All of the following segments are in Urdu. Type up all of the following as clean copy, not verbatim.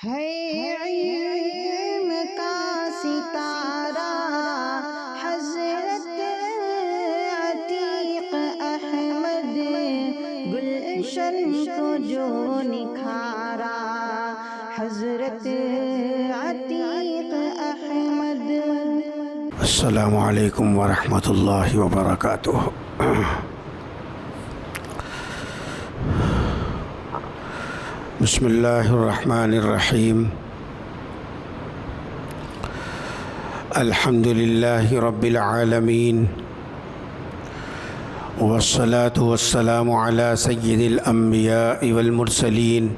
ہے علم کا ستارہ حضرت عتیق احمد، گلشن کو جو نکھارا حضرت عتیق احمد۔ السلام علیکم ورحمۃ اللہ وبرکاتہ۔ بسم اللہ الرحمن الرحیم۔ الحمد للہ رب العالمین، والصلاة والسلام علی سید الانبیاء والمرسلین،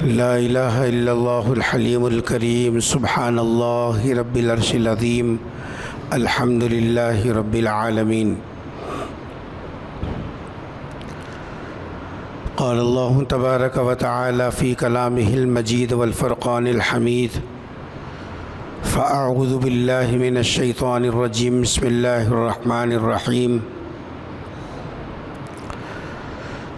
لا الہ الا اللہ الحلیم الکریم، سبحان اللہ رب العرش العظیم، الحمد للہ رب العالمین۔ قال اللہ تبارک و تعالی فی کلامہ المجید والفرقان الحمید، فاعوذ باللہ من الشیطان الرجیم، بسم اللہ الرحمن الرحیم۔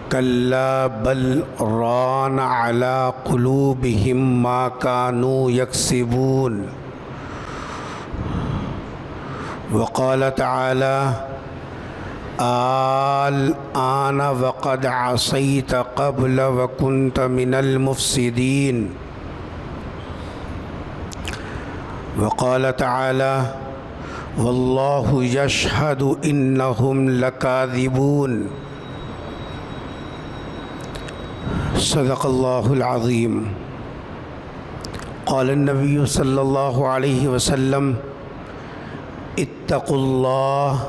کلا بل ران علی قلوبہم ما کانوا یکسبون۔ وقال تعالی الآن وقد عصیت قبل وکنت من المفسدین۔ وقال تعالی واللہ یشہد انہم لکاذبون۔ صدق اللہ العظیم۔ قال النبی صلی اللہ علیہ وسلم اتقوا اللہ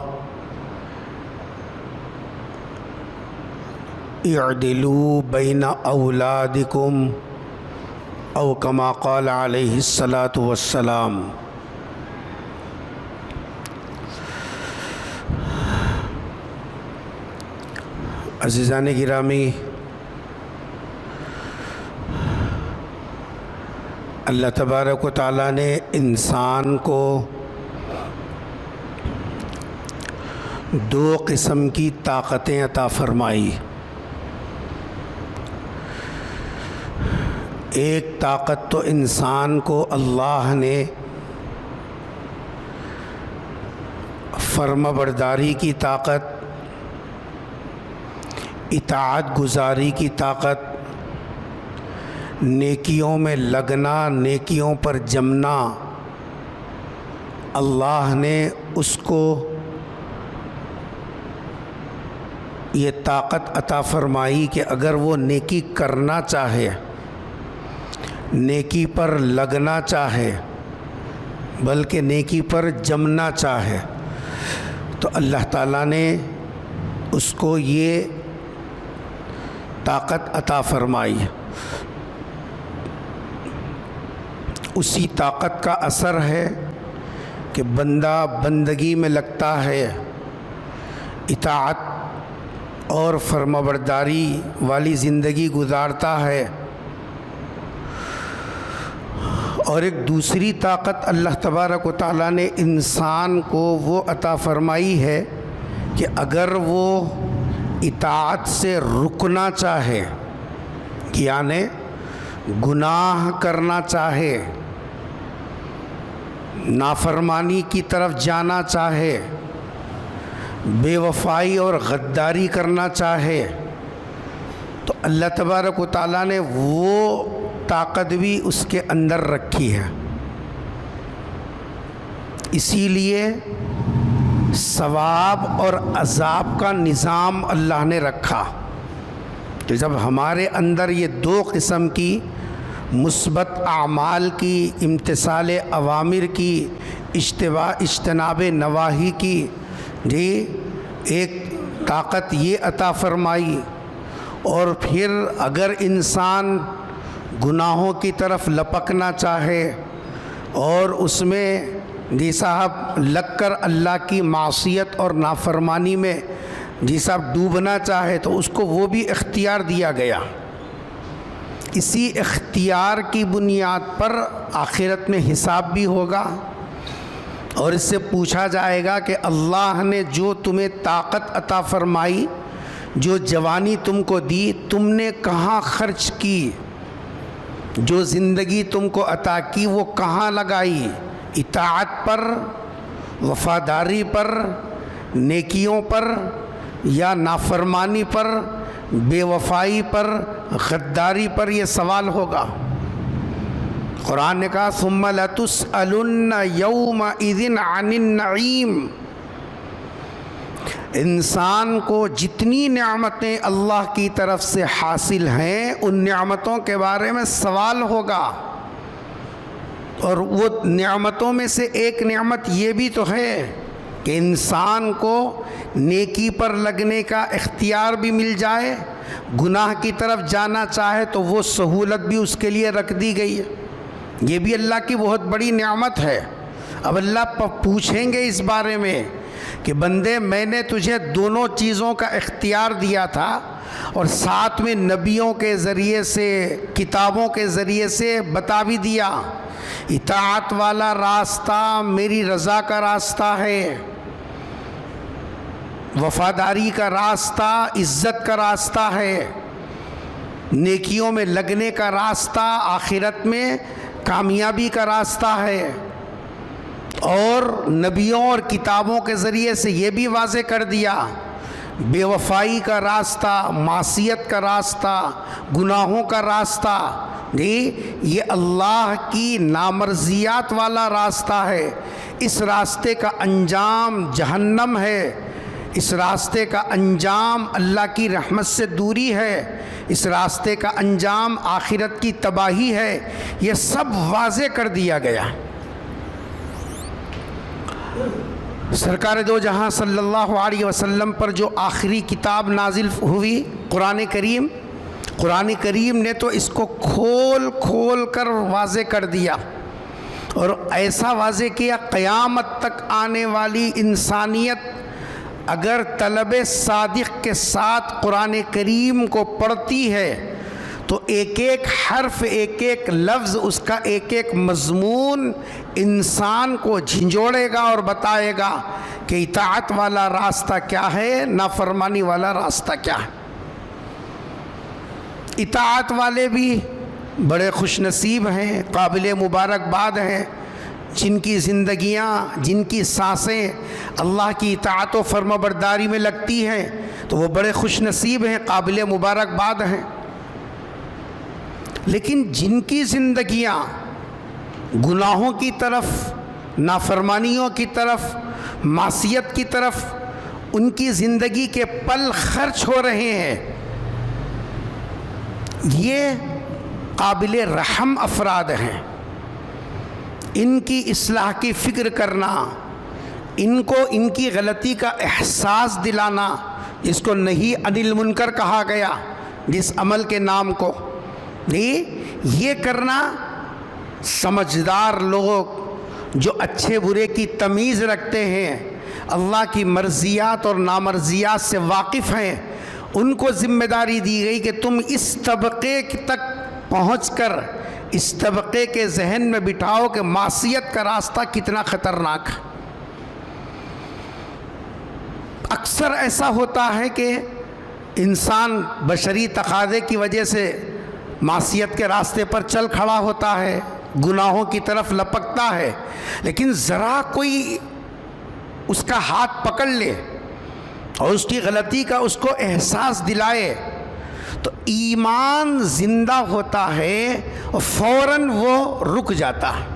اعدلوا بین اولادکم، او کما قال علیہ الصلاۃ والسلام۔ عزیزان گرامی، اللہ تبارک و تعالیٰ نے انسان کو دو قسم کی طاقتیں عطا فرمائی۔ ایک طاقت تو انسان کو اللہ نے فرما برداری کی طاقت، اطاعت گزاری کی طاقت، نیکیوں میں لگنا، نیکیوں پر جمنا، اللہ نے اس کو یہ طاقت عطا فرمائی کہ اگر وہ نیکی کرنا چاہے، نیکی پر لگنا چاہے، بلکہ نیکی پر جمنا چاہے، تو اللہ تعالیٰ نے اس کو یہ طاقت عطا فرمائی۔ اسی طاقت کا اثر ہے کہ بندہ بندگی میں لگتا ہے، اطاعت اور فرمانبرداری والی زندگی گزارتا ہے۔ اور ایک دوسری طاقت اللہ تبارک و تعالیٰ نے انسان کو وہ عطا فرمائی ہے کہ اگر وہ اطاعت سے رکنا چاہے، یعنی گناہ کرنا چاہے، نافرمانی کی طرف جانا چاہے، بے وفائی اور غداری کرنا چاہے، تو اللہ تبارک و تعالیٰ نے وہ طاقت بھی اس کے اندر رکھی ہے۔ اسی لیے ثواب اور عذاب کا نظام اللہ نے رکھا کہ جب ہمارے اندر یہ دو قسم کی مثبت اعمال کی، امتثال اوامر کی، اجتناب نواہی کی، ایک طاقت یہ عطا فرمائی، اور پھر اگر انسان گناہوں کی طرف لپکنا چاہے اور اس میں صاحب لگ کر اللہ کی معصیت اور نافرمانی میں صاحب ڈوبنا چاہے، تو اس کو وہ بھی اختیار دیا گیا۔ اسی اختیار کی بنیاد پر آخرت میں حساب بھی ہوگا، اور اس سے پوچھا جائے گا کہ اللہ نے جو تمہیں طاقت عطا فرمائی، جو جوانی تم کو دی، تم نے کہاں خرچ کی، جو زندگی تم کو عطا کی وہ کہاں لگائی؟ اطاعت پر، وفاداری پر، نیکیوں پر، یا نافرمانی پر، بے وفائی پر، غداری پر؟ یہ سوال ہوگا۔ قرآن نے کہا ثم لتسألن یومئذ عن النعیم۔ انسان کو جتنی نعمتیں اللہ کی طرف سے حاصل ہیں ان نعمتوں کے بارے میں سوال ہوگا، اور وہ نعمتوں میں سے ایک نعمت یہ بھی تو ہے کہ انسان کو نیکی پر لگنے کا اختیار بھی مل جائے، گناہ کی طرف جانا چاہے تو وہ سہولت بھی اس کے لیے رکھ دی گئی ہے۔ یہ بھی اللہ کی بہت بڑی نعمت ہے۔ اب اللہ پوچھیں گے اس بارے میں کہ بندے میں نے تجھے دونوں چیزوں کا اختیار دیا تھا، اور ساتھ میں نبیوں کے ذریعے سے، کتابوں کے ذریعے سے بتا بھی دیا اطاعت والا راستہ میری رضا کا راستہ ہے، وفاداری کا راستہ عزت کا راستہ ہے، نیکیوں میں لگنے کا راستہ آخرت میں کامیابی کا راستہ ہے، اور نبیوں اور کتابوں کے ذریعے سے یہ بھی واضح کر دیا بے وفائی کا راستہ، معصیت کا راستہ، گناہوں کا راستہ، یہ اللہ کی نامرضیات والا راستہ ہے۔ اس راستے کا انجام جہنم ہے، اس راستے کا انجام اللہ کی رحمت سے دوری ہے، اس راستے کا انجام آخرت کی تباہی ہے۔ یہ سب واضح کر دیا گیا۔ سرکار دو جہاں صلی اللہ علیہ وسلم پر جو آخری کتاب نازل ہوئی قرآن کریم، قرآن کریم نے تو اس کو کھول کھول کر واضح کر دیا، اور ایسا واضح کیا قیامت تک آنے والی انسانیت اگر طلب صادق کے ساتھ قرآن کریم کو پڑھتی ہے تو ایک ایک حرف، ایک ایک لفظ، اس کا ایک ایک مضمون انسان کو جھنجھوڑے گا اور بتائے گا کہ اطاعت والا راستہ کیا ہے، نافرمانی والا راستہ کیا ہے۔ اطاعت والے بھی بڑے خوش نصیب ہیں، قابل مبارکباد ہیں، جن کی زندگیاں، جن کی سانسیں اللہ کی اطاعت و فرمانبرداری میں لگتی ہیں تو وہ بڑے خوش نصیب ہیں، قابل مبارکباد ہیں۔ لیکن جن کی زندگیاں گناہوں کی طرف، نافرمانیوں کی طرف، معصیت کی طرف ان کی زندگی کے پل خرچ ہو رہے ہیں، یہ قابل رحم افراد ہیں۔ ان کی اصلاح کی فکر کرنا، ان کو ان کی غلطی کا احساس دلانا، جس کو نہی عن المنکر کہا گیا، جس عمل کے نام کو یہ کرنا سمجھدار لوگ جو اچھے برے کی تمیز رکھتے ہیں، اللہ کی مرضیات اور نامرضیات سے واقف ہیں، ان کو ذمہ داری دی گئی کہ تم اس طبقے تک پہنچ کر اس طبقے کے ذہن میں بٹھاؤ کہ معصیت کا راستہ کتنا خطرناک ہے۔ اکثر ایسا ہوتا ہے کہ انسان بشری تقاضے کی وجہ سے معصیت کے راستے پر چل کھڑا ہوتا ہے، گناہوں کی طرف لپکتا ہے، لیکن ذرا کوئی اس کا ہاتھ پکڑ لے اور اس کی غلطی کا اس کو احساس دلائے تو ایمان زندہ ہوتا ہے اور فوراً وہ رک جاتا ہے۔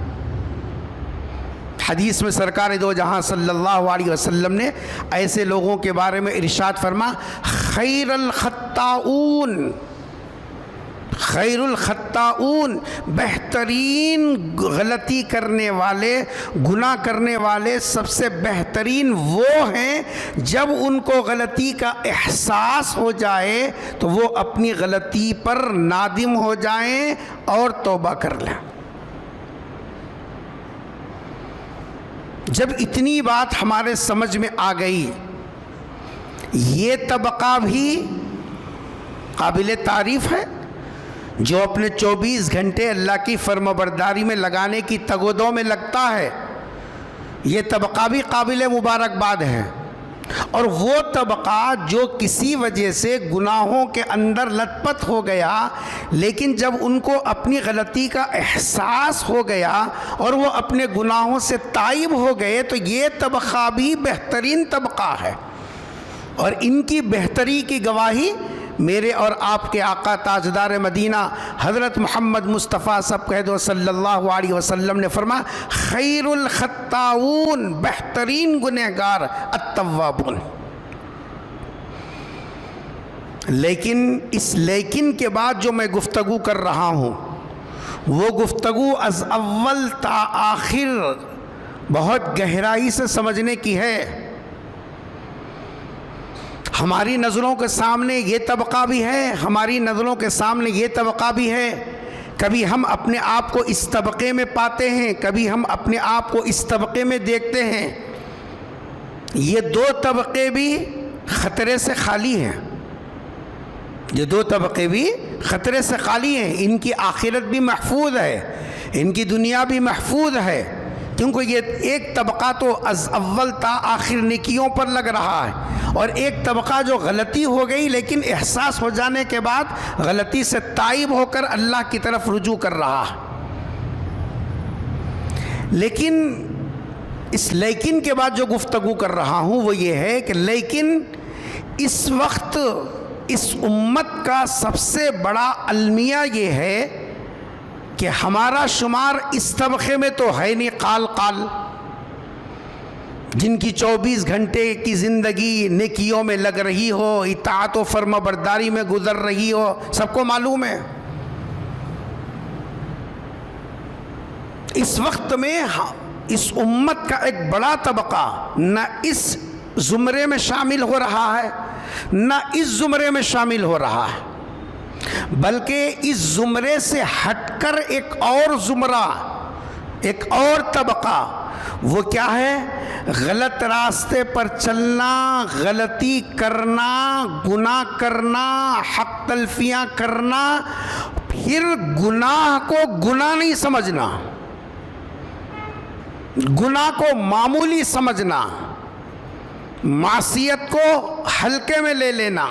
حدیث میں سرکار دو جہاں صلی اللہ علیہ وسلم نے ایسے لوگوں کے بارے میں ارشاد فرما خیر الخطاؤن، خیر الخطاؤن، بہترین غلطی کرنے والے، گناہ کرنے والے سب سے بہترین وہ ہیں جب ان کو غلطی کا احساس ہو جائے تو وہ اپنی غلطی پر نادم ہو جائیں اور توبہ کر لیں۔ جب اتنی بات ہمارے سمجھ میں آ گئی، یہ طبقہ بھی قابل تعریف ہے جو اپنے 24 گھنٹے اللہ کی فرمانبرداری میں لگانے کی تگ و دو میں لگتا ہے، یہ طبقہ بھی قابل مبارکباد ہے۔ اور وہ طبقہ جو کسی وجہ سے گناہوں کے اندر لت پت ہو گیا، لیکن جب ان کو اپنی غلطی کا احساس ہو گیا اور وہ اپنے گناہوں سے تائب ہو گئے، تو یہ طبقہ بھی بہترین طبقہ ہے، اور ان کی بہتری کی گواہی میرے اور آپ کے آقا تاجدار مدینہ حضرت محمد مصطفیٰ سب کہہ دو صلی اللہ علیہ وسلم نے فرمایا خیر الخطاؤون، بہترین گنہگار التوابون۔ لیکن اس لیکن کے بعد جو میں گفتگو کر رہا ہوں وہ گفتگو از اول تا آخر بہت گہرائی سے سمجھنے کی ہے۔ ہماری نظروں کے سامنے یہ طبقہ بھی ہے، ہماری نظروں کے سامنے یہ طبقہ بھی ہے، کبھی ہم اپنے آپ کو اس طبقے میں پاتے ہیں، کبھی ہم اپنے آپ کو اس طبقے میں دیکھتے ہیں۔ یہ دو طبقے بھی خطرے سے خالی ہیں، یہ دو طبقے بھی خطرے سے خالی ہیں، ان کی آخرت بھی محفوظ ہے، ان کی دنیا بھی محفوظ ہے، کیونکہ یہ ایک طبقہ تو از اول تا آخر نیکیوں پر لگ رہا ہے، اور ایک طبقہ جو غلطی ہو گئی لیکن احساس ہو جانے کے بعد غلطی سے تائب ہو کر اللہ کی طرف رجوع کر رہا ہے۔ لیکن اس لیکن کے بعد جو گفتگو کر رہا ہوں وہ یہ ہے کہ لیکن اس وقت اس امت کا سب سے بڑا المیہ یہ ہے کہ ہمارا شمار اس طبقے میں تو ہے نہیں، قال قال، جن کی 24 گھنٹے کی زندگی نیکیوں میں لگ رہی ہو، اطاعت و فرما برداری میں گزر رہی ہو، سب کو معلوم ہے۔ اس وقت میں اس امت کا ایک بڑا طبقہ نہ اس زمرے میں شامل ہو رہا ہے نہ اس زمرے میں شامل ہو رہا ہے، بلکہ اس زمرے سے ہٹ کر ایک اور زمرہ، ایک اور طبقہ، وہ کیا ہے؟ غلط راستے پر چلنا، غلطی کرنا، گناہ کرنا، حق تلفیاں کرنا، پھر گناہ کو گناہ نہیں سمجھنا، گناہ کو معمولی سمجھنا، معصیت کو ہلکے میں لے لینا،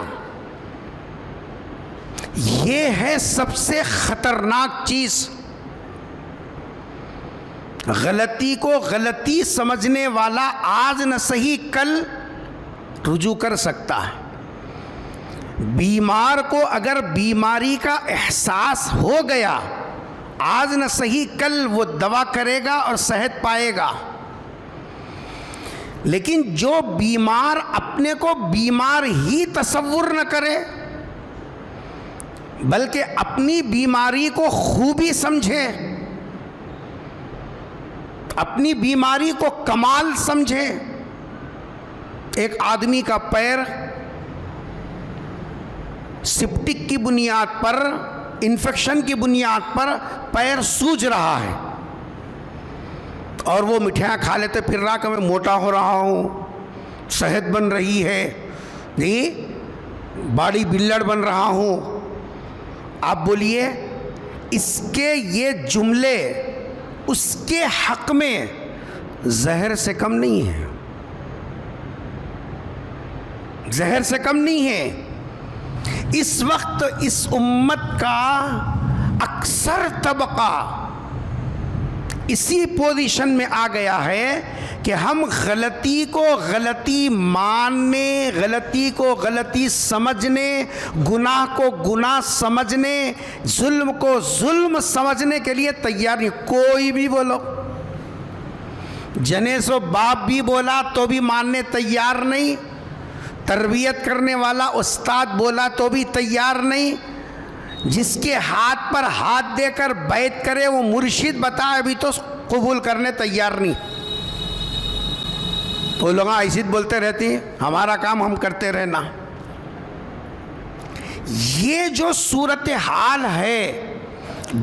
یہ ہے سب سے خطرناک چیز۔ غلطی کو غلطی سمجھنے والا آج نہ صحیح کل رجوع کر سکتا ہے۔ بیمار کو اگر بیماری کا احساس ہو گیا، آج نہ صحیح کل وہ دوا کرے گا اور صحت پائے گا، لیکن جو بیمار اپنے کو بیمار ہی تصور نہ کرے بلکہ اپنی بیماری کو خوبی سمجھے، اپنی بیماری کو کمال سمجھے۔ ایک آدمی کا پیر سپٹک کی بنیاد پر، انفیکشن کی بنیاد پر پیر سوج رہا ہے، اور وہ مٹھائیاں کھا لیتے پھر رہا کہ میں موٹا ہو رہا ہوں، صحت بن رہی ہے، باڈی بلڈر بن رہا ہوں۔ آپ بولیے اس کے یہ جملے اس کے حق میں زہر سے کم نہیں ہے، زہر سے کم نہیں ہے۔ اس وقت اس امت کا اکثر طبقہ اسی پوزیشن میں آ گیا ہے کہ ہم غلطی کو غلطی ماننے، غلطی کو غلطی سمجھنے، گناہ کو گناہ سمجھنے، ظلم کو ظلم سمجھنے کے لیے تیار نہیں۔ کوئی بھی بولو، جنے سو باپ بھی بولا تو بھی ماننے تیار نہیں، تربیت کرنے والا استاد بولا تو بھی تیار نہیں، جس کے ہاتھ پر ہاتھ دے کر بیعت کرے وہ مرشد بتائے ابھی تو قبول کرنے تیار نہیں۔ تو لوگ ایسی بولتے رہتے ہیں، ہمارا کام ہم کرتے رہنا۔ یہ جو صورتحال ہے،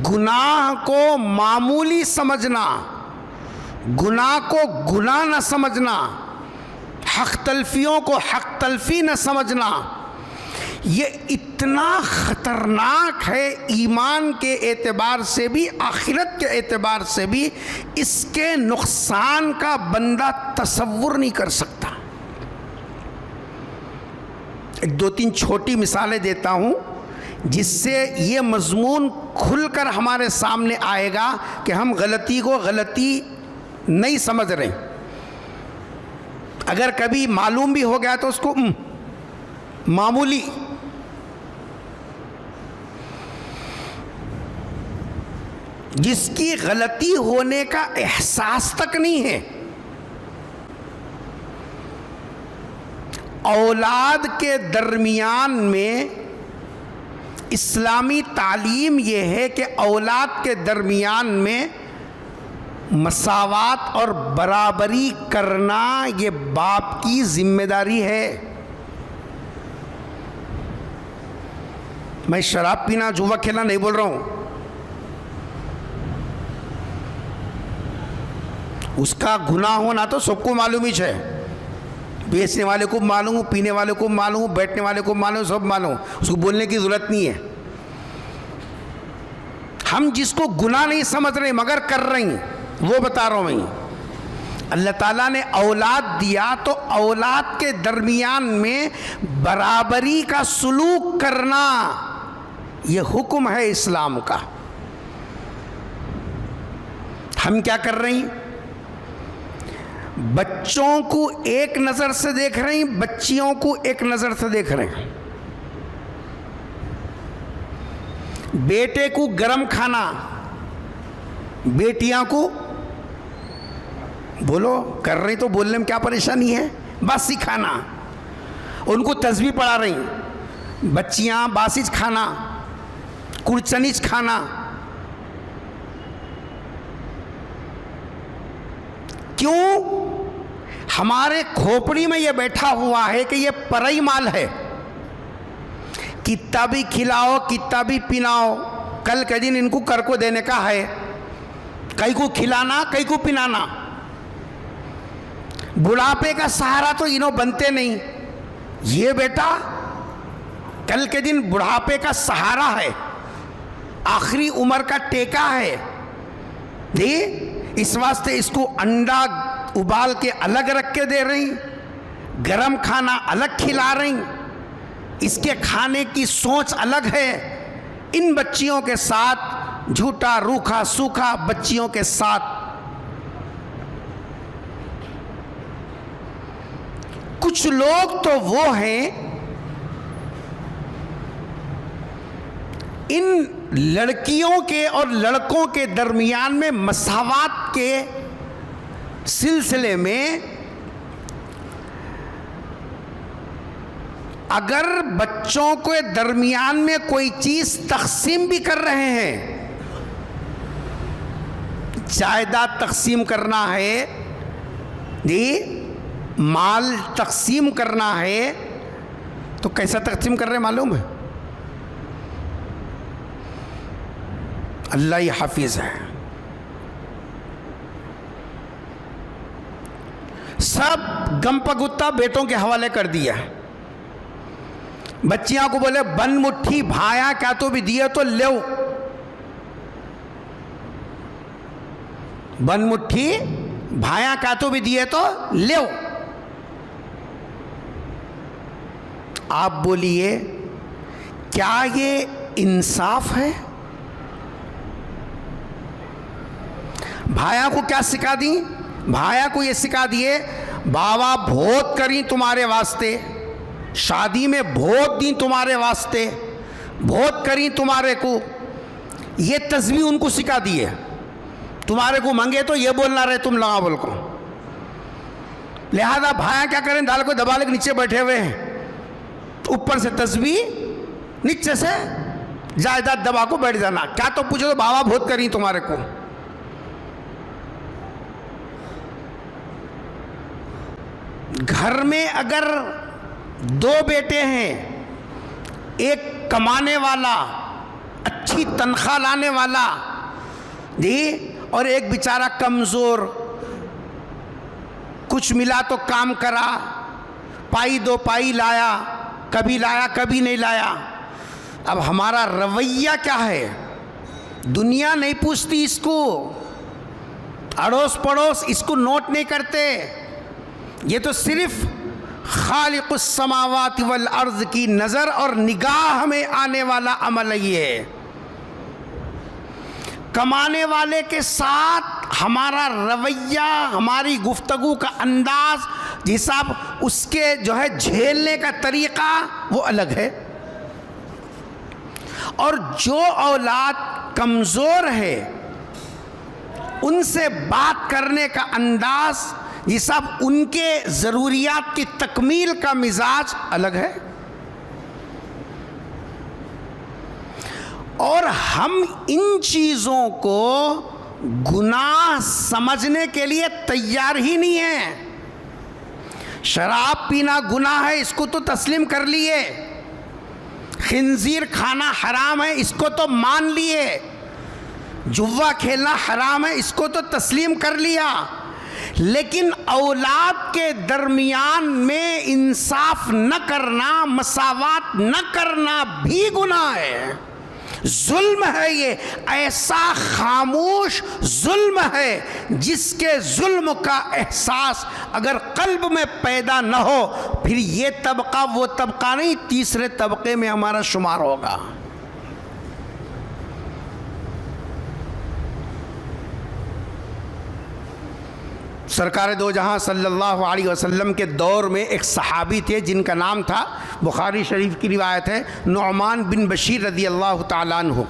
گناہ کو معمولی سمجھنا، گناہ کو گناہ نہ سمجھنا، حق تلفیوں کو حق تلفی نہ سمجھنا، یہ اتنا خطرناک ہے ایمان کے اعتبار سے بھی، آخرت کے اعتبار سے بھی، اس کے نقصان کا بندہ تصور نہیں کر سکتا۔ ایک دو تین چھوٹی مثالیں دیتا ہوں جس سے یہ مضمون کھل کر ہمارے سامنے آئے گا کہ ہم غلطی کو غلطی نہیں سمجھ رہے. اگر کبھی معلوم بھی ہو گیا تو اس کو معمولی. جس کی غلطی ہونے کا احساس تک نہیں ہے. اولاد کے درمیان میں اسلامی تعلیم یہ ہے کہ اولاد کے درمیان میں مساوات اور برابری کرنا یہ باپ کی ذمہ داری ہے. میں شراب پینا جوا کھیلنا نہیں بول رہا ہوں. اس کا گناہ ہونا تو سب کو معلوم ہی ہے. بیچنے والے کو معلوم، پینے والے کو معلوم، بیٹھنے والے کو معلوم، سب معلوم. اس کو بولنے کی ضرورت نہیں ہے. ہم جس کو گناہ نہیں سمجھ رہے مگر کر رہے ہیں وہ بتا رہا ہوں میں. اللہ تعالیٰ نے اولاد دیا تو اولاد کے درمیان میں برابری کا سلوک کرنا یہ حکم ہے اسلام کا. ہم کیا کر رہے ہیں؟ بچوں کو ایک نظر سے دیکھ رہے ہیں، بچیوں کو ایک نظر سے دیکھ رہے ہیں. بیٹے کو گرم کھانا، بیٹیاں کو بولو کر رہی تو بولنے میں کیا پریشانی ہے، باسی کھانا. ان کو تسبیح پڑھا رہی ہیں. بچیاں باسیج کھانا، کرچنیج کھانا. کیوں؟ ہمارے کھوپڑی میں یہ بیٹھا ہوا ہے کہ یہ پرائی مال ہے. کتا بھی کھلاؤ، کتا بھی پلاؤ، کل کے دن ان کو کر کو دینے کا ہے. کئی کو کھلانا، کئی کو پلانا. بڑھاپے کا سہارا تو انہوں بنتے نہیں. یہ بیٹا کل کے دن بڑھاپے کا سہارا ہے، آخری عمر کا ٹیکا ہے. اس واسطے اس کو انڈا ابال کے الگ رکھ کے دے رہی، گرم کھانا الگ کھلا رہی. اس کے کھانے کی سوچ الگ ہے. ان بچیوں کے ساتھ جھوٹا روکھا سوکھا بچیوں کے ساتھ. کچھ لوگ تو وہ ہیں ان لڑکیوں کے اور لڑکوں کے درمیان میں مساوات کے سلسلے میں اگر بچوں کے درمیان میں کوئی چیز تقسیم بھی کر رہے ہیں، جائیداد تقسیم کرنا ہے، مال تقسیم کرنا ہے، تو کیسا تقسیم کر رہے ہیں معلوم ہے؟ اللہ ہی حافظ ہے. سب گم پگتا بیٹوں کے حوالے کر دیا. بچیاں کو بولے بن مٹھی بھایا کیا تو بھی دیے تو لو. بن مٹھی بھایا کیا تو بھی دیے تو لو. آپ بولیے کیا یہ انصاف ہے؟ بھایا کو کیا سکھا دی؟ بھایا کو یہ سکھا دیے بابا بھوت کریں تمہارے واسطے، شادی میں بھوت دیں تمہارے واسطے، بھوت کریں تمہارے کو. یہ تسبیح ان کو سکھا دیے. تمہارے کو منگے تو یہ بولنا رہے تم لگا بول کو. لہذا بھایا کیا کریں؟ دال کو دبا لے کے نیچے بیٹھے ہوئے ہیں، اوپر سے تسبیح، نیچے سے جائیداد دبا کو بیٹھ جانا. کیا تو پوچھو تو بابا بھوت کریں تمہارے کو. گھر میں اگر دو بیٹے ہیں، ایک کمانے والا اچھی تنخواہ لانے والا اور ایک بیچارہ کمزور، کچھ ملا تو کام کرا، پائی دو پائی لایا، کبھی لایا کبھی نہیں لایا. اب ہمارا رویہ کیا ہے؟ دنیا نہیں پوچھتی اس کو، اڑوس پڑوس اس کو نوٹ نہیں کرتے. یہ تو صرف خالق السماوات والارض کی نظر اور نگاہ میں آنے والا عمل یہ ہے۔ کمانے والے کے ساتھ ہمارا رویہ، ہماری گفتگو کا انداز، حساب اس کے جو ہے جھیلنے کا طریقہ وہ الگ ہے، اور جو اولاد کمزور ہے ان سے بات کرنے کا انداز، یہ سب ان کے ضروریات کی تکمیل کا مزاج الگ ہے۔ اور ہم ان چیزوں کو گناہ سمجھنے کے لیے تیار ہی نہیں ہیں۔ شراب پینا گناہ ہے، اس کو تو تسلیم کر لیے، خنزیر کھانا حرام ہے، اس کو تو مان لیے، جوا کھیلنا حرام ہے، اس کو تو تسلیم کر لیا، لیکن اولاد کے درمیان میں انصاف نہ کرنا، مساوات نہ کرنا بھی گناہ ہے، ظلم ہے۔ یہ ایسا خاموش ظلم ہے جس کے ظلم کا احساس اگر قلب میں پیدا نہ ہو، پھر یہ طبقہ وہ طبقہ نہیں، تیسرے طبقے میں ہمارا شمار ہوگا۔ سرکار دو جہاں صلی اللہ علیہ وسلم کے دور میں ایک صحابی تھے جن کا نام تھا، بخاری شریف کی روایت ہے، نعمان بن بشیر رضی اللہ تعالیٰ عنہ۔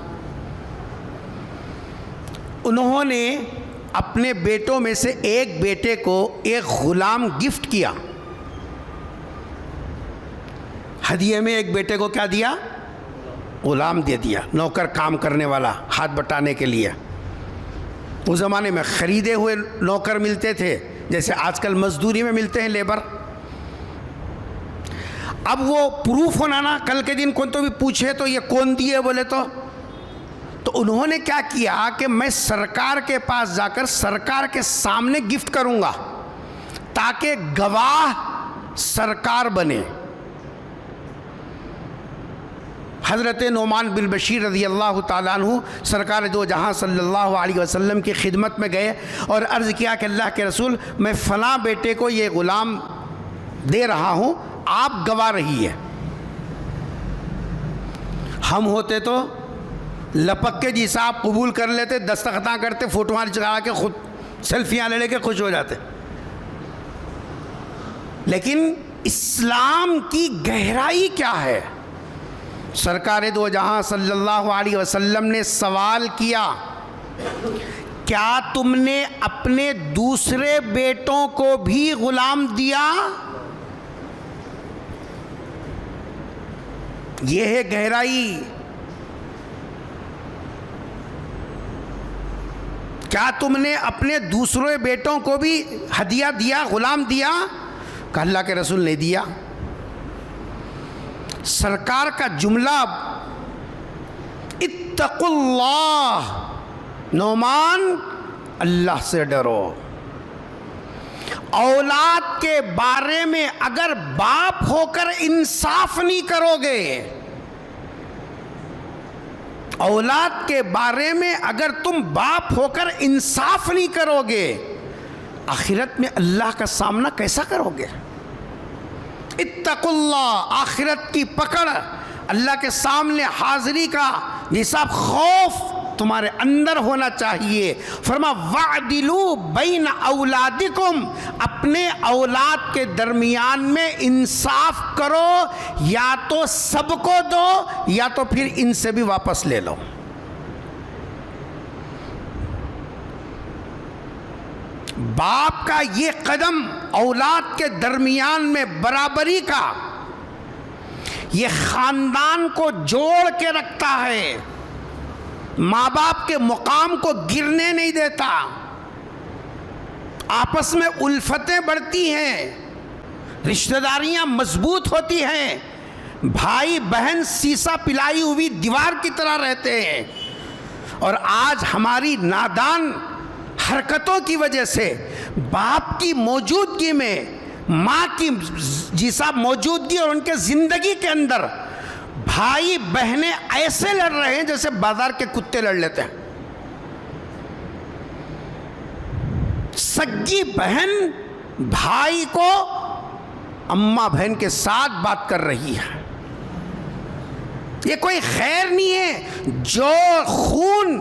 انہوں نے اپنے بیٹوں میں سے ایک بیٹے کو ایک غلام گفٹ کیا، ہدیے میں ایک بیٹے کو کیا دیا؟ غلام دے دیا، نوکر کام کرنے والا، ہاتھ بٹانے کے لیے۔ اس زمانے میں خریدے ہوئے نوکر ملتے تھے جیسے آج کل مزدوری میں ملتے ہیں لیبر۔ اب وہ پروف ہونا نا، کل کے دن کون تو بھی پوچھے تو یہ کون دیے بولے تو انہوں نے کیا کیا کہ میں سرکار کے پاس جا کر سرکار کے سامنے گفٹ کروں گا تاکہ گواہ سرکار بنے۔ حضرت نعمان بن بشیر رضی اللہ تعالیٰ عنہ سرکار دو جہاں صلی اللہ علیہ وسلم کی خدمت میں گئے اور عرض کیا کہ اللہ کے رسول، میں فلاں بیٹے کو یہ غلام دے رہا ہوں، آپ گواہ رہیے۔ ہم ہوتے تو لپک کے جی صاحب قبول کر لیتے، دستخطاں کرتے، فوٹواں چلا کے خود سیلفیاں لے کے خوش ہو جاتے۔ لیکن اسلام کی گہرائی کیا ہے؟ سرکار دو جہاں صلی اللہ علیہ وسلم نے سوال کیا، کیا تم نے اپنے دوسرے بیٹوں کو بھی غلام دیا؟ یہ ہے گہرائی۔ کیا تم نے اپنے دوسرے بیٹوں کو بھی ہدیہ دیا، غلام دیا؟ کہ اللہ کے رسول نے دیا۔ سرکار کا جملہ، اتقوا اللہ، نعمان اللہ سے ڈرو۔ اولاد کے بارے میں اگر باپ ہو کر انصاف نہیں کرو گے، اولاد کے بارے میں اگر تم باپ ہو کر انصاف نہیں کرو گے، آخرت میں اللہ کا سامنا کیسا کرو گے؟ اتقوا اللہ، آخرت کی پکڑ، اللہ کے سامنے حاضری کا یہ سب خوف تمہارے اندر ہونا چاہیے۔ فرما وَعْدِلُوا بَيْنَ أَوْلَادِكُمْ، اپنے اولاد کے درمیان میں انصاف کرو، یا تو سب کو دو یا تو پھر ان سے بھی واپس لے لو۔ باپ کا یہ قدم اولاد کے درمیان میں برابری کا، یہ خاندان کو جوڑ کے رکھتا ہے، ماں باپ کے مقام کو گرنے نہیں دیتا، آپس میں الفتیں بڑھتی ہیں، رشتہ داریاں مضبوط ہوتی ہیں، بھائی بہن سیسا پلائی ہوئی دیوار کی طرح رہتے ہیں۔ اور آج ہماری نادان حرکتوں کی وجہ سے باپ کی موجودگی میں ماں کی جیسا موجودگی اور ان کے زندگی کے اندر بھائی بہنیں ایسے لڑ رہے ہیں جیسے بازار کے کتے لڑ لیتے ہیں۔ سگی بہن بھائی کو اماں بہن کے ساتھ بات کر رہی ہے. یہ کوئی خیر نہیں ہے. جو خون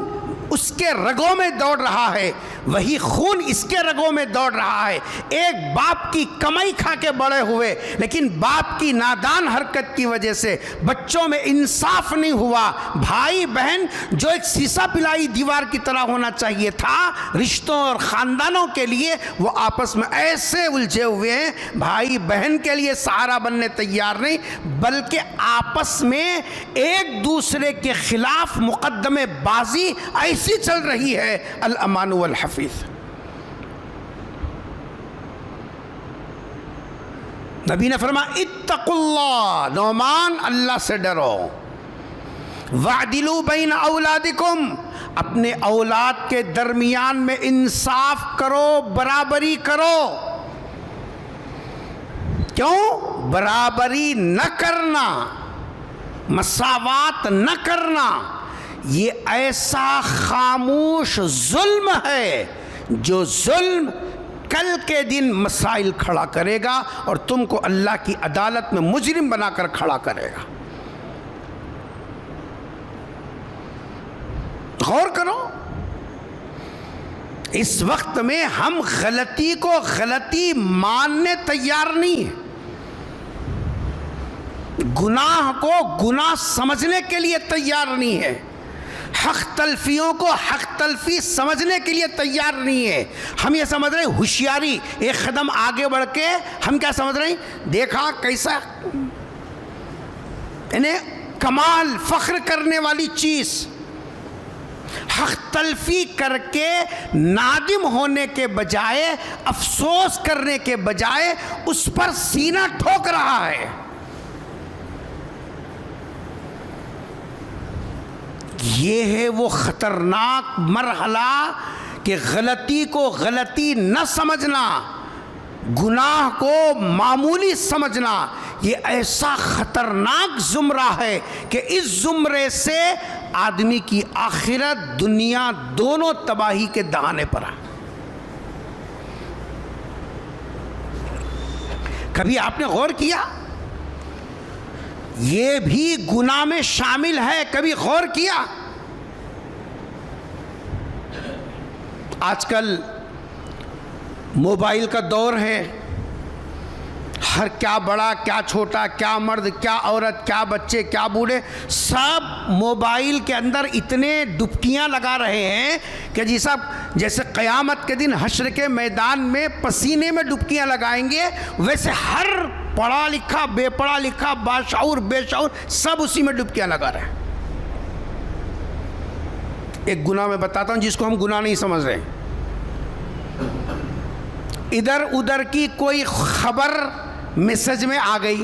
اس کے رگوں میں دوڑ رہا ہے وہی خون اس کے رگوں میں دوڑ رہا ہے. ایک باپ کی کمائی کھا کے بڑے ہوئے لیکن باپ کی نادان حرکت کی وجہ سے بچوں میں انصاف نہیں ہوا. بھائی بہن جو ایک سیسا پلائی دیوار کی طرح ہونا چاہیے تھا رشتوں اور خاندانوں کے لیے، وہ آپس میں ایسے الجھے ہوئے ہیں. بھائی بہن کے لیے سہارا بننے تیار نہیں بلکہ آپس میں ایک دوسرے کے خلاف مقدمے بازی ایسی چل رہی ہے. الامان والحفیظ. نبی نے فرمایا اتقوا اللہ، نعمان اللہ سے ڈرو. وعدلوا بین اولادکم، اپنے اولاد کے درمیان میں انصاف کرو، برابری کرو. کیوں؟ برابری نہ کرنا، مساوات نہ کرنا یہ ایسا خاموش ظلم ہے جو ظلم کل کے دن مسائل کھڑا کرے گا اور تم کو اللہ کی عدالت میں مجرم بنا کر کھڑا کرے گا. غور کرو. اس وقت میں ہم غلطی کو غلطی ماننے تیار نہیں ہیں، گناہ کو گناہ سمجھنے کے لیے تیار نہیں ہے، حق تلفیوں کو حق تلفی سمجھنے کے لیے تیار نہیں ہے. ہم یہ سمجھ رہے ہیں ہوشیاری، ایک قدم آگے بڑھ کے ہم کیا سمجھ رہے ہیں؟ دیکھا کیسا انہیں کمال فخر کرنے والی چیز. حق تلفی کر کے نادم ہونے کے بجائے، افسوس کرنے کے بجائے اس پر سینہ ٹھوک رہا ہے. یہ ہے وہ خطرناک مرحلہ کہ غلطی کو غلطی نہ سمجھنا، گناہ کو معمولی سمجھنا. یہ ایسا خطرناک زمرہ ہے کہ اس زمرے سے آدمی کی آخرت دنیا دونوں تباہی کے دہانے پر ہے. کبھی آپ نے غور کیا یہ بھی گناہ میں شامل ہے؟ کبھی غور کیا؟ آج کل موبائل کا دور ہے، ہر کیا بڑا کیا چھوٹا، کیا مرد کیا عورت، کیا بچے کیا بوڑھے، سب موبائل کے اندر اتنے ڈبکیاں لگا رہے ہیں کہ جی صاحب جیسے قیامت کے دن حشر کے میدان میں پسینے میں ڈبکیاں لگائیں گے ویسے ہر پڑھا لکھا بے پڑھا لکھا باشعور بے شعور سب اسی میں ڈبکیاں لگا رہے ہیں. ایک گناہ میں بتاتا ہوں جس کو ہم گناہ نہیں سمجھ رہے. ادھر ادھر کی کوئی خبر میسج میں آ گئی،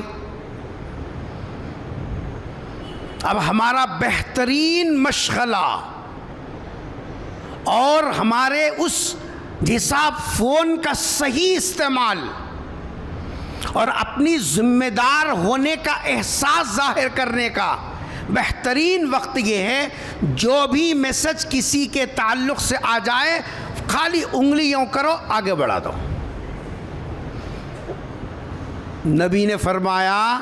اب ہمارا بہترین مشغلہ اور ہمارے اس حساب فون کا صحیح استعمال اور اپنی ذمہ دار ہونے کا احساس ظاہر کرنے کا بہترین وقت یہ ہے جو بھی میسج کسی کے تعلق سے آ جائے خالی انگلیوں کرو آگے بڑھا دو. نبی نے فرمایا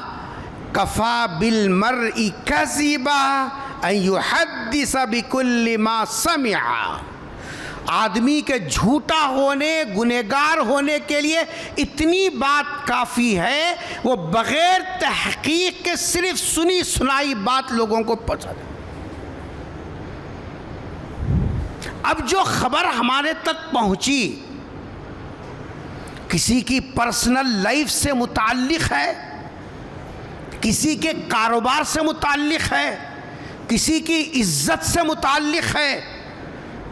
کفا بالمرء کذبا ان یحدث بکل ما سمع. آدمی کے جھوٹا ہونے گنہگار ہونے کے لیے اتنی بات کافی ہے وہ بغیر تحقیق کے صرف سنی سنائی بات لوگوں کو پہنچا دے. اب جو خبر ہمارے تک پہنچی کسی کی پرسنل لائف سے متعلق ہے، کسی کے کاروبار سے متعلق ہے، کسی کی عزت سے متعلق ہے،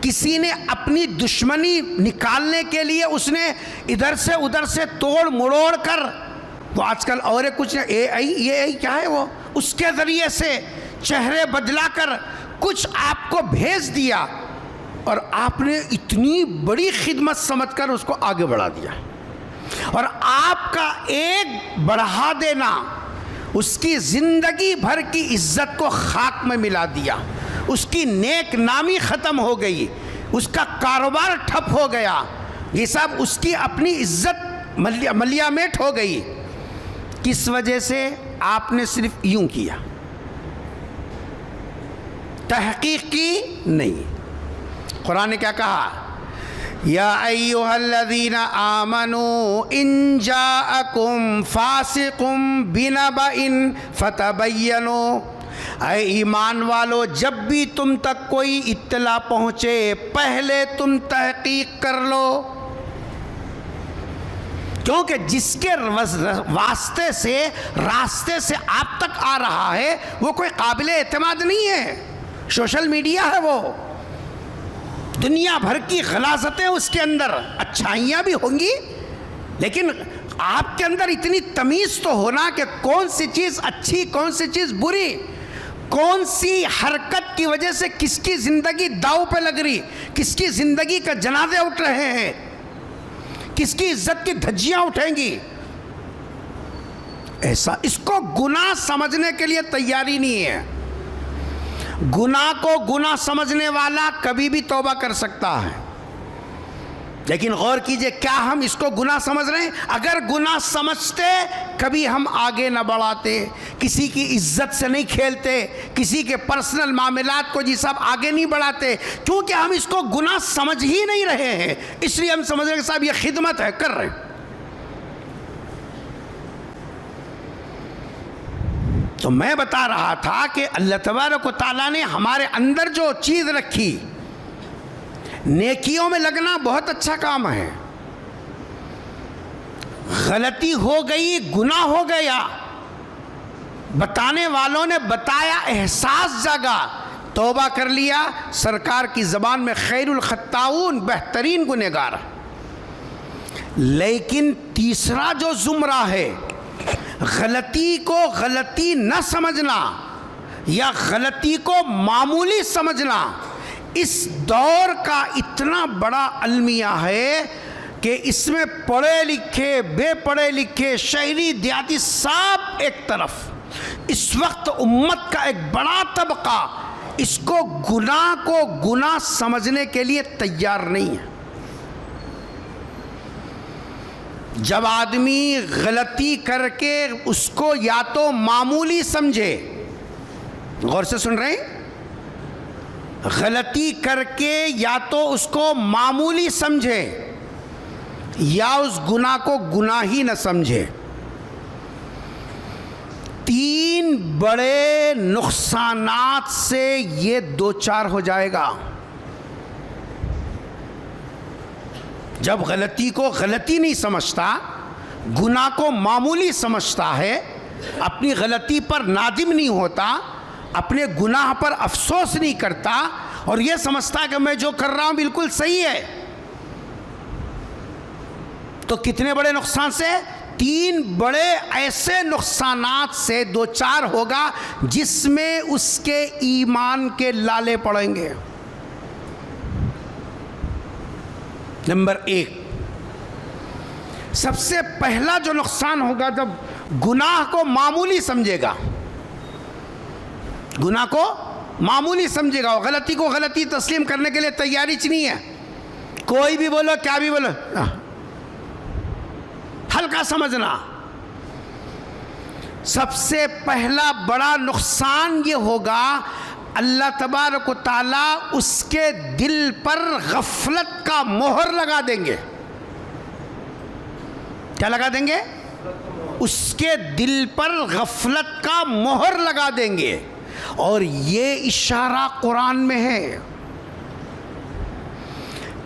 کسی نے اپنی دشمنی نکالنے کے لیے اس نے ادھر سے ادھر سے توڑ مڑوڑ کر وہ آج کل اور کچھ اے آئی یہ آئی کیا ہے وہ اس کے ذریعے سے چہرے بدلا کر کچھ آپ کو بھیج دیا اور آپ نے اتنی بڑی خدمت سمجھ کر اس کو آگے بڑھا دیا اور آپ کا ایک بڑھا دینا اس کی زندگی بھر کی عزت کو خاک میں ملا دیا، اس کی نیک نامی ختم ہو گئی، اس کا کاروبار ٹھپ ہو گیا، یہ سب اس کی اپنی عزت ملیا میٹ ہو گئی. کس وجہ سے؟ آپ نے صرف یوں کیا، تحقیق کی نہیں۔ قرآن نے کیا کہا؟ یا ایھا الذین آمنوا ان جاءکم فاسق بنبأ فتبینوا، اے ایمان والو جب بھی تم تک کوئی اطلاع پہنچے پہلے تم تحقیق کر لو، کیونکہ جس کے واسطے سے راستے سے آپ تک آ رہا ہے وہ کوئی قابل اعتماد نہیں ہے، سوشل میڈیا ہے، وہ دنیا بھر کی غلاظتیں اس کے اندر، اچھائیاں بھی ہوں گی لیکن آپ کے اندر اتنی تمیز تو ہونا کہ کون سی چیز اچھی کون سی چیز بری، کون سی حرکت کی وجہ سے کس کی زندگی داؤ پہ لگ رہی، کس کی زندگی کا جنازے اٹھ رہے ہیں، کس کی عزت کی دھجیاں اٹھیں گی، ایسا اس کو گناہ سمجھنے کے لیے تیاری نہیں ہے۔ گناہ کو گناہ سمجھنے والا کبھی بھی توبہ کر سکتا ہے، لیکن غور کیجئے کیا ہم اس کو گناہ سمجھ رہے ہیں؟ اگر گناہ سمجھتے کبھی ہم آگے نہ بڑھاتے، کسی کی عزت سے نہیں کھیلتے، کسی کے پرسنل معاملات کو جی صاحب آگے نہیں بڑھاتے، کیونکہ ہم اس کو گناہ سمجھ ہی نہیں رہے ہیں، اس لیے ہم سمجھ رہے ہیں کہ صاحب یہ خدمت ہے، کر رہے ہیں۔ تو میں بتا رہا تھا کہ اللہ تبارک و تعالیٰ نے ہمارے اندر جو چیز رکھی، نیکیوں میں لگنا بہت اچھا کام ہے، غلطی ہو گئی، گناہ ہو گیا، بتانے والوں نے بتایا، احساس جاگا، توبہ کر لیا، سرکار کی زبان میں خیر الخطاؤن، بہترین گنہگار۔ لیکن تیسرا جو زمرہ ہے، غلطی کو غلطی نہ سمجھنا یا غلطی کو معمولی سمجھنا، اس دور کا اتنا بڑا المیہ ہے کہ اس میں پڑھے لکھے، بے پڑھے لکھے، شہری دیہاتی سب ایک طرف، اس وقت امت کا ایک بڑا طبقہ اس کو گناہ سمجھنے کے لیے تیار نہیں ہے۔ جب آدمی غلطی کر کے اس کو یا تو معمولی سمجھے، غور سے سن رہے ہیں، غلطی کر کے یا تو اس کو معمولی سمجھے یا اس گناہ کو گناہ ہی نہ سمجھے، تین بڑے نقصانات سے یہ دوچار ہو جائے گا۔ جب غلطی کو غلطی نہیں سمجھتا، گناہ کو معمولی سمجھتا ہے، اپنی غلطی پر نادم نہیں ہوتا، اپنے گناہ پر افسوس نہیں کرتا اور یہ سمجھتا کہ میں جو کر رہا ہوں بالکل صحیح ہے، تو کتنے بڑے نقصان سے؟ تین بڑے ایسے نقصانات سے دوچار ہوگا جس میں اس کے ایمان کے لالے پڑیں گے۔ نمبر ایک، سب سے پہلا جو نقصان ہوگا جب گناہ کو معمولی سمجھے گا، گناہ کو معمولی سمجھے گا، غلطی کو غلطی تسلیم کرنے کے لیے تیاری نہیں ہے، کوئی بھی بولو کیا بھی بولو، ہلکا سمجھنا۔ سب سے پہلا بڑا نقصان یہ ہوگا، اللہ تبارک و تعالیٰ اس کے دل پر غفلت کا مہر لگا دیں گے۔ کیا لگا دیں گے؟ اس کے دل پر غفلت کا مہر لگا دیں گے، اور یہ اشارہ قرآن میں ہے،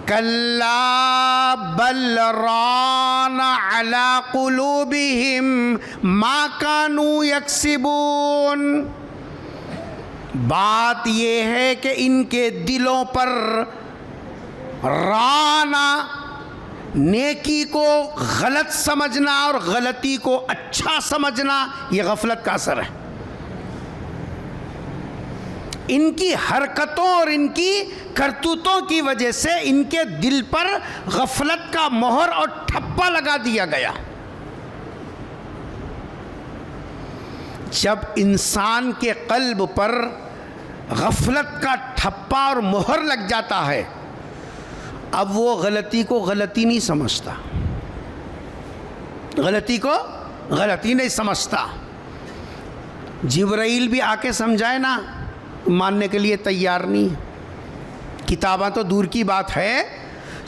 کَلَّا بَلْ رَانَ عَلَىٰ قُلُوبِهِمْ مَا كَانُوا يَكْسِبُونَ۔ بات یہ ہے کہ ان کے دلوں پر رانا، نیکی کو غلط سمجھنا اور غلطی کو اچھا سمجھنا، یہ غفلت کا اثر ہے۔ ان کی حرکتوں اور ان کی کرتوتوں کی وجہ سے ان کے دل پر غفلت کا مہر اور ٹھپا لگا دیا گیا۔ جب انسان کے قلب پر غفلت کا ٹھپا اور مہر لگ جاتا ہے، اب وہ غلطی کو غلطی نہیں سمجھتا، غلطی کو غلطی نہیں سمجھتا. جبرائیل بھی آ کے سمجھائے نا, ماننے کے لیے تیار نہیں. کتاباں تو دور کی بات ہے,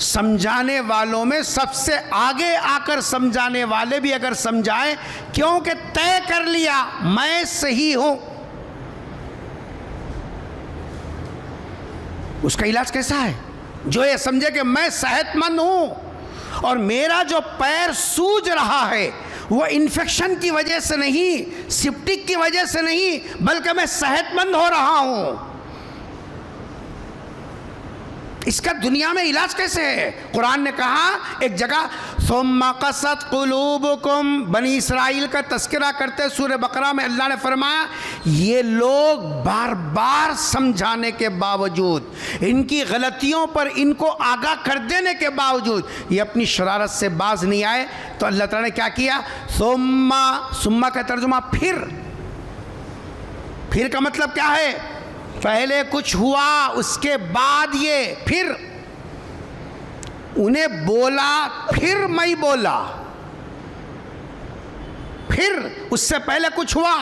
سمجھانے والوں میں سب سے آگے آ کر سمجھانے والے بھی اگر سمجھائیں, کیونکہ طے کر لیا میں صحیح ہوں. اس کا علاج کیسا ہے؟ جو یہ سمجھے کہ میں صحت مند ہوں اور میرا جو پیر سوج رہا ہے وہ انفیکشن کی وجہ سے نہیں, سپٹک کی وجہ سے نہیں, بلکہ میں صحت مند ہو رہا ہوں. اس کا دنیا میں علاج کیسے ہے؟ قرآن نے کہا ایک جگہ ثم قست قلوبکم, بنی اسرائیل کا تذکرہ کرتے سورہ بقرہ میں اللہ نے فرمایا یہ لوگ بار بار سمجھانے کے باوجود, ان کی غلطیوں پر ان کو آگاہ کر دینے کے باوجود یہ اپنی شرارت سے باز نہیں آئے. تو اللہ تعالیٰ نے کیا کیا؟ ثم کا ترجمہ پھر کا مطلب کیا ہے؟ پہلے کچھ ہوا, اس کے بعد یہ, پھر انہیں بولا, پھر میں بولا, پھر اس سے پہلے کچھ ہوا.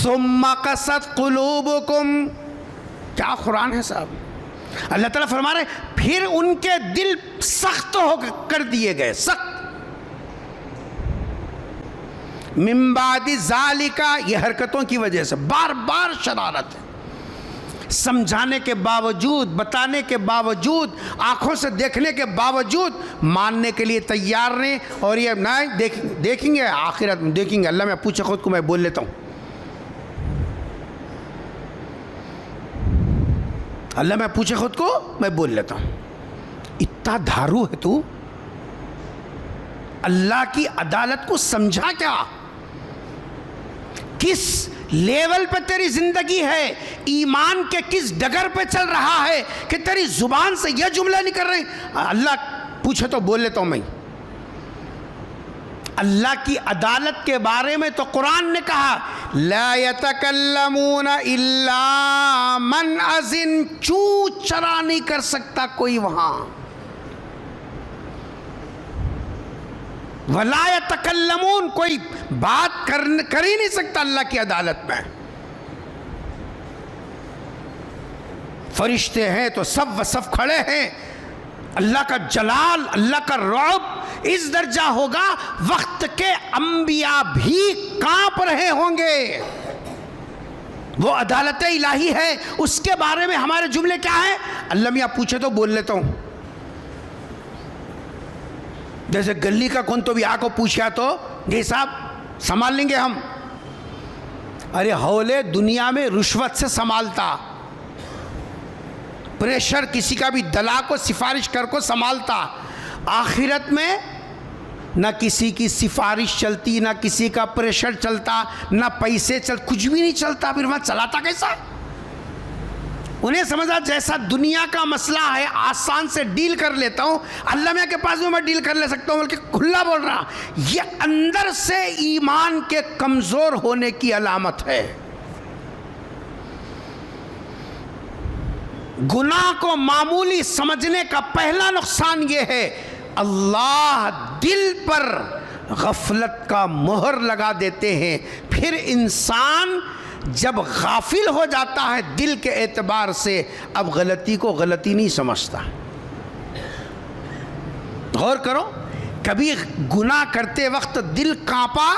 ثم قست قلوبکم, کیا قرآن ہے صاحب. اللہ تعالیٰ فرما رہے پھر ان کے دل سخت ہو کر دیے گئے, سخت. من بعد ذالک, یہ حرکتوں کی وجہ سے بار بار شرارت ہے. سمجھانے کے باوجود, بتانے کے باوجود, آنکھوں سے دیکھنے کے باوجود ماننے کے لیے تیار نہیں. اور یہ نہیں دیکھیں گے آخرت میں, دیکھیں گے. اللہ میں پوچھے خود کو, میں بول لیتا ہوں. اللہ میں پوچھے خود کو, میں بول لیتا ہوں. اتنا دھارو ہے تو اللہ کی عدالت کو سمجھا کیا؟ کس لیول پہ تیری زندگی ہے, ایمان کے کس ڈگر پہ چل رہا ہے کہ تیری زبان سے یہ جملہ نہیں کر رہے. اللہ پوچھے تو بول لیتا ہوں میں. اللہ کی عدالت کے بارے میں تو قرآن نے کہا لا يتکلمون الا من اذن, چوں چرا نہیں کر سکتا کوئی وہاں. وَلَا يَتَكَلَّمُونَ, کوئی بات کر ہی نہیں سکتا اللہ کی عدالت میں. فرشتے ہیں تو سب و سب کھڑے ہیں. اللہ کا جلال, اللہ کا رعب اس درجہ ہوگا وقت کے انبیاء بھی کانپ رہے ہوں گے. وہ عدالت الہی ہے, اس کے بارے میں ہمارے جملے کیا ہیں؟ اللہ میاں پوچھے تو بول لیتا ہوں. جیسے گلی کا کون تو بھی آ کو پوچھا تو جی صاحب سنبھال لیں گے ہم. ارے ہولے دنیا میں رشوت سے سنبھالتا, پریشر کسی کا بھی دلا کو سفارش کر کو سنبھالتا. آخرت میں نہ کسی کی سفارش چلتی, نہ کسی کا پریشر چلتا, نہ پیسے کچھ بھی نہیں چلتا. پھر وہاں چلاتا کیسا؟ انہیں سمجھا جیسا دنیا کا مسئلہ ہے آسان سے ڈیل کر لیتا ہوں, اللہ میاں کے پاس بھی میں ڈیل کر لے سکتا ہوں, بلکہ کھلا بول رہا. یہ اندر سے ایمان کے کمزور ہونے کی علامت ہے. گناہ کو معمولی سمجھنے کا پہلا نقصان یہ ہے اللہ دل پر غفلت کا مہر لگا دیتے ہیں. پھر انسان جب غافل ہو جاتا ہے دل کے اعتبار سے, اب غلطی کو غلطی نہیں سمجھتا. غور کرو, کبھی گناہ کرتے وقت دل کانپا,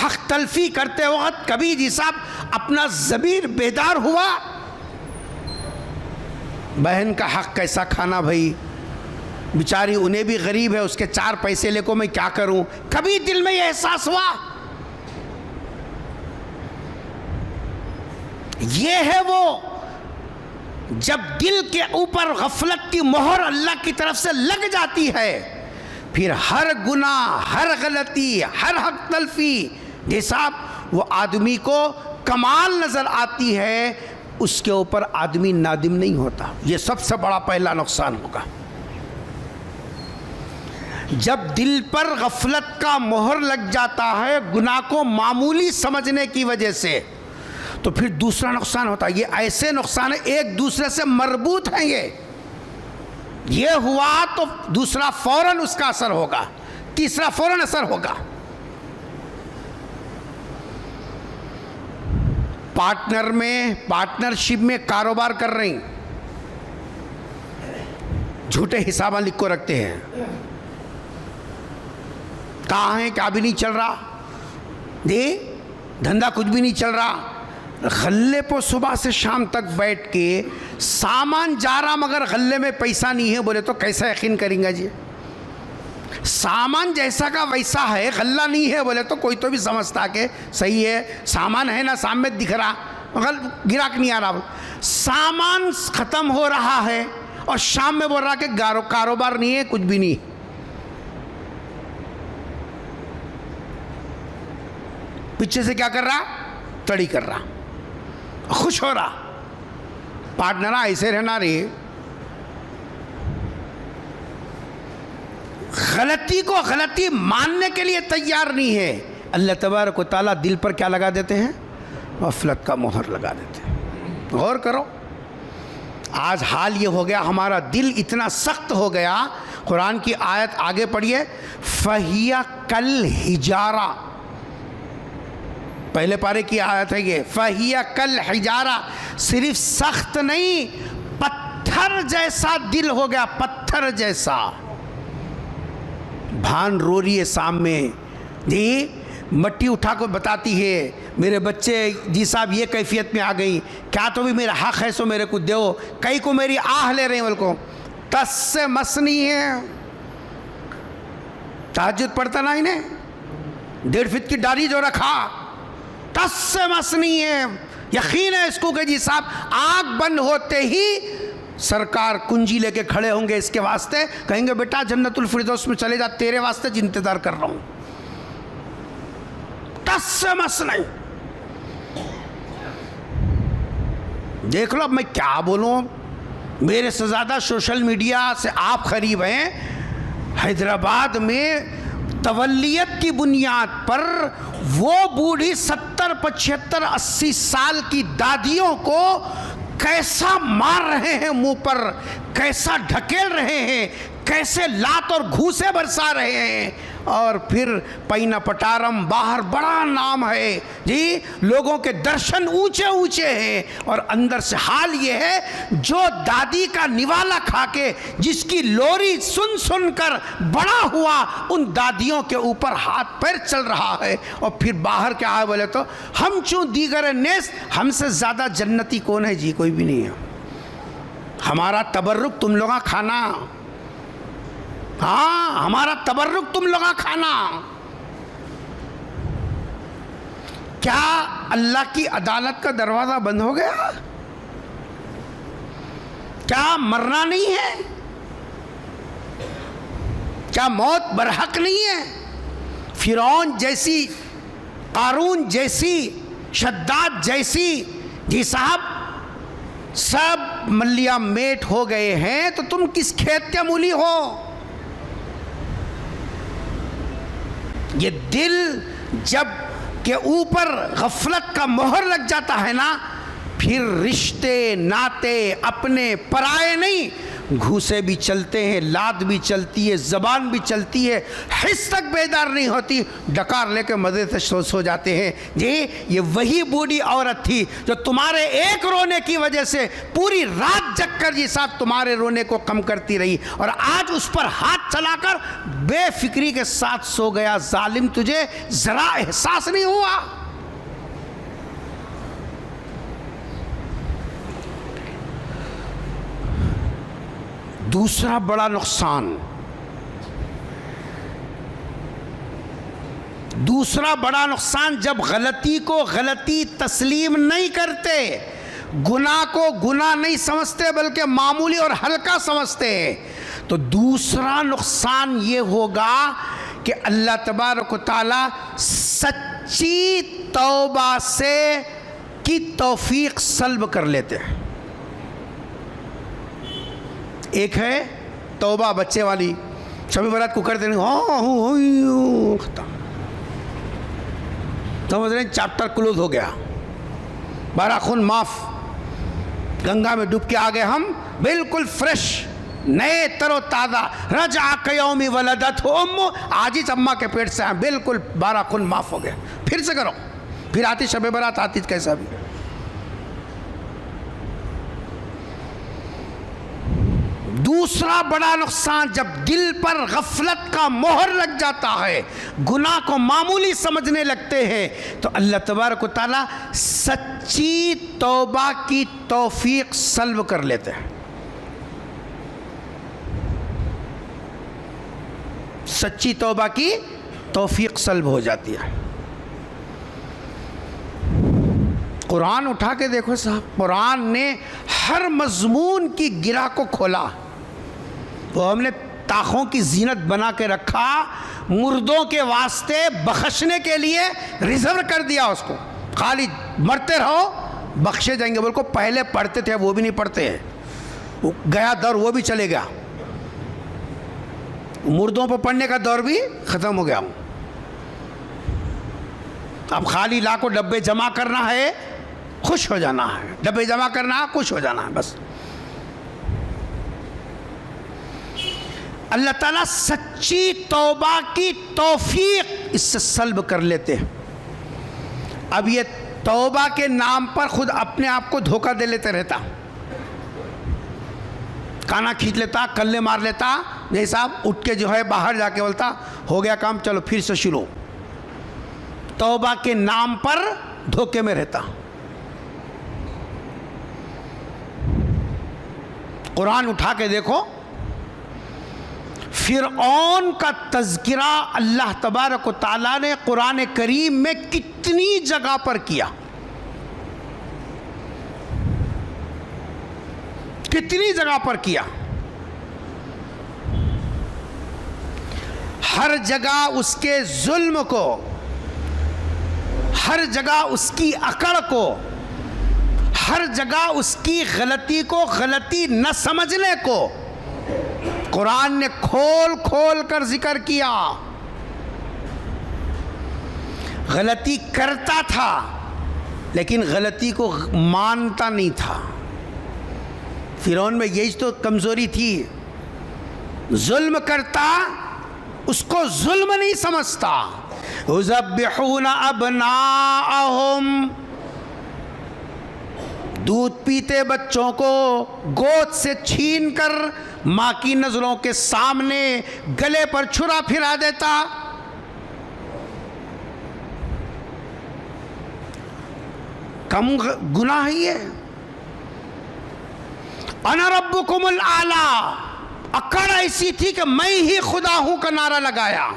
حق تلفی کرتے وقت کبھی جی صاحب اپنا ضمیر بیدار ہوا, بہن کا حق کیسا کھانا بھائی, بیچاری انہیں بھی غریب ہے, اس کے 4 پیسے لے کو میں کیا کروں, کبھی دل میں یہ احساس ہوا؟ یہ ہے وہ جب دل کے اوپر غفلت کی مہر اللہ کی طرف سے لگ جاتی ہے, پھر ہر گناہ, ہر غلطی, ہر حق تلفی جی صاحب وہ آدمی کو کمال نظر آتی ہے, اس کے اوپر آدمی نادم نہیں ہوتا. یہ سب سے بڑا پہلا نقصان ہوگا. جب دل پر غفلت کا مہر لگ جاتا ہے گناہ کو معمولی سمجھنے کی وجہ سے, تو پھر دوسرا نقصان ہوتا ہے. یہ ایسے نقصان ایک دوسرے سے مربوط ہیں. یہ یہ ہوا تو دوسرا فوراً اس کا اثر ہوگا، تیسرا فوراً اثر ہوگا۔ پارٹنرشپ میں کاروبار کر رہی، جھوٹے حساب لکھ کو رکھتے ہیں، کہاں ہیں کیا بھی نہیں چل رہا، دھندا کچھ بھی نہیں چل رہا، غلے پہ صبح سے شام تک بیٹھ کے سامان جا رہا مگر غلے میں پیسہ نہیں ہے بولے تو کیسا یقین کریں گا جی؟ سامان جیسا کا ویسا ہے، غلہ نہیں ہے بولے تو کوئی تو بھی سمجھتا کہ صحیح ہے، سامان ہے نا سامنے دکھ رہا مگر گراہک نہیں آ رہا، سامان ختم ہو رہا ہے اور شام میں بول رہا کہ کاروبار نہیں ہے، کچھ بھی نہیں۔ پیچھے سے کیا کر رہا؟ تڑی کر رہا، خوش ہو رہا۔ پارٹنر ایسے رہنا رہے، غلطی کو غلطی ماننے کے لیے تیار نہیں ہے، اللہ تبارک و تعالیٰ دل پر کیا لگا دیتے ہیں؟ غفلت کا مہر لگا دیتے ہیں۔ غور کرو، آج حال یہ ہو گیا، ہمارا دل اتنا سخت ہو گیا۔ قرآن کی آیت آگے پڑھیے، فَهِيَ كَالْحِجَارَةِ، پہلے پارے کی آیت ہے یہ، فَهِيَ كَالْحِجَارَةِ، صرف سخت نہیں، پتھر جیسا دل ہو گیا، پتھر جیسا۔ بھان رو رہی ہے سامنے، جی مٹی اٹھا کو بتاتی ہے میرے بچے جی صاحب یہ کیفیت میں آ گئی، کیا تو بھی میرا حق ہے سو میرے کو دیو، کئی کو میری آہ لے رہے ہیں، بول کو تس سے مس نہیں ہے۔ تہجد پڑھتا نا انہیں، 1.5 فٹ کی ڈاڑھی جو رکھا، تس سے مس نہیں ہے، یقین ہے اس کو کہ جی صاحب آنکھ بند ہوتے ہی سرکار کنجی لے کے کھڑے ہوں گے اس کے واسطے، کہیں گے بیٹا جنت الفردوس میں چلے جا، تیرے واسطے انتظار کر رہا ہوں۔ ٹس سے مس نہیں۔ دیکھ لو اب میں کیا بولوں، میرے سے زیادہ سوشل میڈیا سے آپ قریب ہیں۔ حیدرآباد میں تولیت کی بنیاد پر وہ بوڑھی 70 75 80 سال کی دادیوں کو کیسا مار رہے ہیں، منہ پر کیسا ڈھکیل رہے ہیں، کیسے لات اور گھوسے برسا رہے ہیں، اور پھر پینا پٹارم باہر بڑا نام ہے جی، لوگوں کے درشن اونچے اونچے ہیں، اور اندر سے حال یہ ہے جو دادی کا نوالا کھا کے جس کی لوری سن سن کر بڑا ہوا، ان دادیوں کے اوپر ہاتھ پیر چل رہا ہے، اور پھر باہر کیا ہے بولے تو ہم چوں دیگر نیست، ہم سے زیادہ جنتی کون ہے جی؟ کوئی بھی نہیں ہے۔ ہمارا تبرک تم لوگاں کھانا، ہاں ہمارا تبرک تم لوگاں کھانا۔ کیا اللہ کی عدالت کا دروازہ بند ہو گیا؟ کیا مرنا نہیں ہے؟ کیا موت برحق نہیں ہے؟ فرعون جیسی، قارون جیسی، شداد جیسی، جی صاحب سب ملیا میٹ ہو گئے ہیں، تو تم کس کھیت کے مولی ہو؟ یہ دل جب کے اوپر غفلت کا مہر لگ جاتا ہے نا، پھر رشتے ناتے اپنے پرائے نہیں، گھوسے بھی چلتے ہیں، لات بھی چلتی ہے، زبان بھی چلتی ہے، حس تک بیدار نہیں ہوتی، ڈکار لے کے مزے سے سو جاتے ہیں۔ جی یہ وہی بوڑھی عورت تھی جو تمہارے ایک رونے کی وجہ سے پوری رات جگ کر جی صاحب تمہارے رونے کو کم کرتی رہی، اور آج اس پر ہاتھ چلا کر بے فکری کے ساتھ سو گیا۔ ظالم تجھے ذرا احساس نہیں ہوا؟ دوسرا بڑا نقصان جب غلطی کو غلطی تسلیم نہیں کرتے، گناہ کو گناہ نہیں سمجھتے بلکہ معمولی اور ہلکا سمجھتے ہیں، تو دوسرا نقصان یہ ہوگا کہ اللہ تبارک و تعالی سچی توبہ سے کی توفیق سلب کر لیتے ہیں۔ ایک ہے توبہ بچے والی، شب برات کو کرتے نہیں، ختم، سمجھ رہے ہیں چیپٹر کلوز ہو گیا، 12 خون معاف، گنگا میں ڈوب کے آگے ہم بالکل فریش، نئے تر و تازہ، رجع کیومی ولدت امہ، آج ہی اماں کے پیٹ سے آئے، بالکل 12 خون معاف ہو گیا، پھر سے کرو، پھر آتی شب برات، آتی کیسا بھی۔ دوسرا بڑا نقصان، جب دل پر غفلت کا مہر لگ جاتا ہے، گناہ کو معمولی سمجھنے لگتے ہیں، تو اللہ تبارک و تعالیٰ سچی توبہ کی توفیق سلب کر لیتے ہیں۔ سچی توبہ کی توفیق سلب ہو جاتی ہے۔ قرآن اٹھا کے دیکھو صاحب، قرآن نے ہر مضمون کی گرہ کو کھولا۔ وہ ہم نے طاقوں کی زینت بنا کے رکھا، مردوں کے واسطے بخشنے کے لیے ریزرو کر دیا اس کو، خالی مرتے رہو بخشے جائیں گے۔ بول کو پہلے پڑھتے تھے، وہ بھی نہیں پڑھتے ہیں، وہ گیا دور، وہ بھی چلے گیا، مردوں پر پڑھنے کا دور بھی ختم ہو گیا۔ اب خالی لاکھوں ڈبے جمع کرنا ہے، خوش ہو جانا ہے، ڈبے جمع کرنا ہے، خوش ہو جانا ہے، بس۔ اللہ تعالیٰ سچی توبہ کی توفیق اس سے سلب کر لیتے ہیں۔ اب یہ توبہ کے نام پر خود اپنے آپ کو دھوکہ دے لیتے رہتا، کانا کھینچ لیتا، کلے مار لیتا، نہیں صاحب اٹھ کے جو ہے باہر جا کے بولتا ہو گیا کام، چلو پھر سے شروع۔ توبہ کے نام پر دھوکے میں رہتا۔ قرآن اٹھا کے دیکھو، فرعون کا تذکرہ اللہ تبارک و تعالیٰ نے قرآن کریم میں کتنی جگہ پر کیا، کتنی جگہ پر کیا۔ ہر جگہ اس کے ظلم کو، ہر جگہ اس کی اکڑ کو، ہر جگہ اس کی غلطی کو، غلطی نہ سمجھنے کو قرآن نے کھول کھول کر ذکر کیا۔ غلطی کرتا تھا لیکن غلطی کو مانتا نہیں تھا۔ فرعون میں یہی تو کمزوری تھی، ظلم کرتا، اس کو ظلم نہیں سمجھتا۔ یذبحون ابناءہم، دودھ پیتے بچوں کو گود سے چھین کر ماں کی نظروں کے سامنے گلے پر چھرا پھرا دیتا۔ کم گناہ ہی ہے۔ انا ربکم الاعلی، اکڑ ایسی تھی کہ میں ہی خدا ہوں کا نعرہ لگایا۔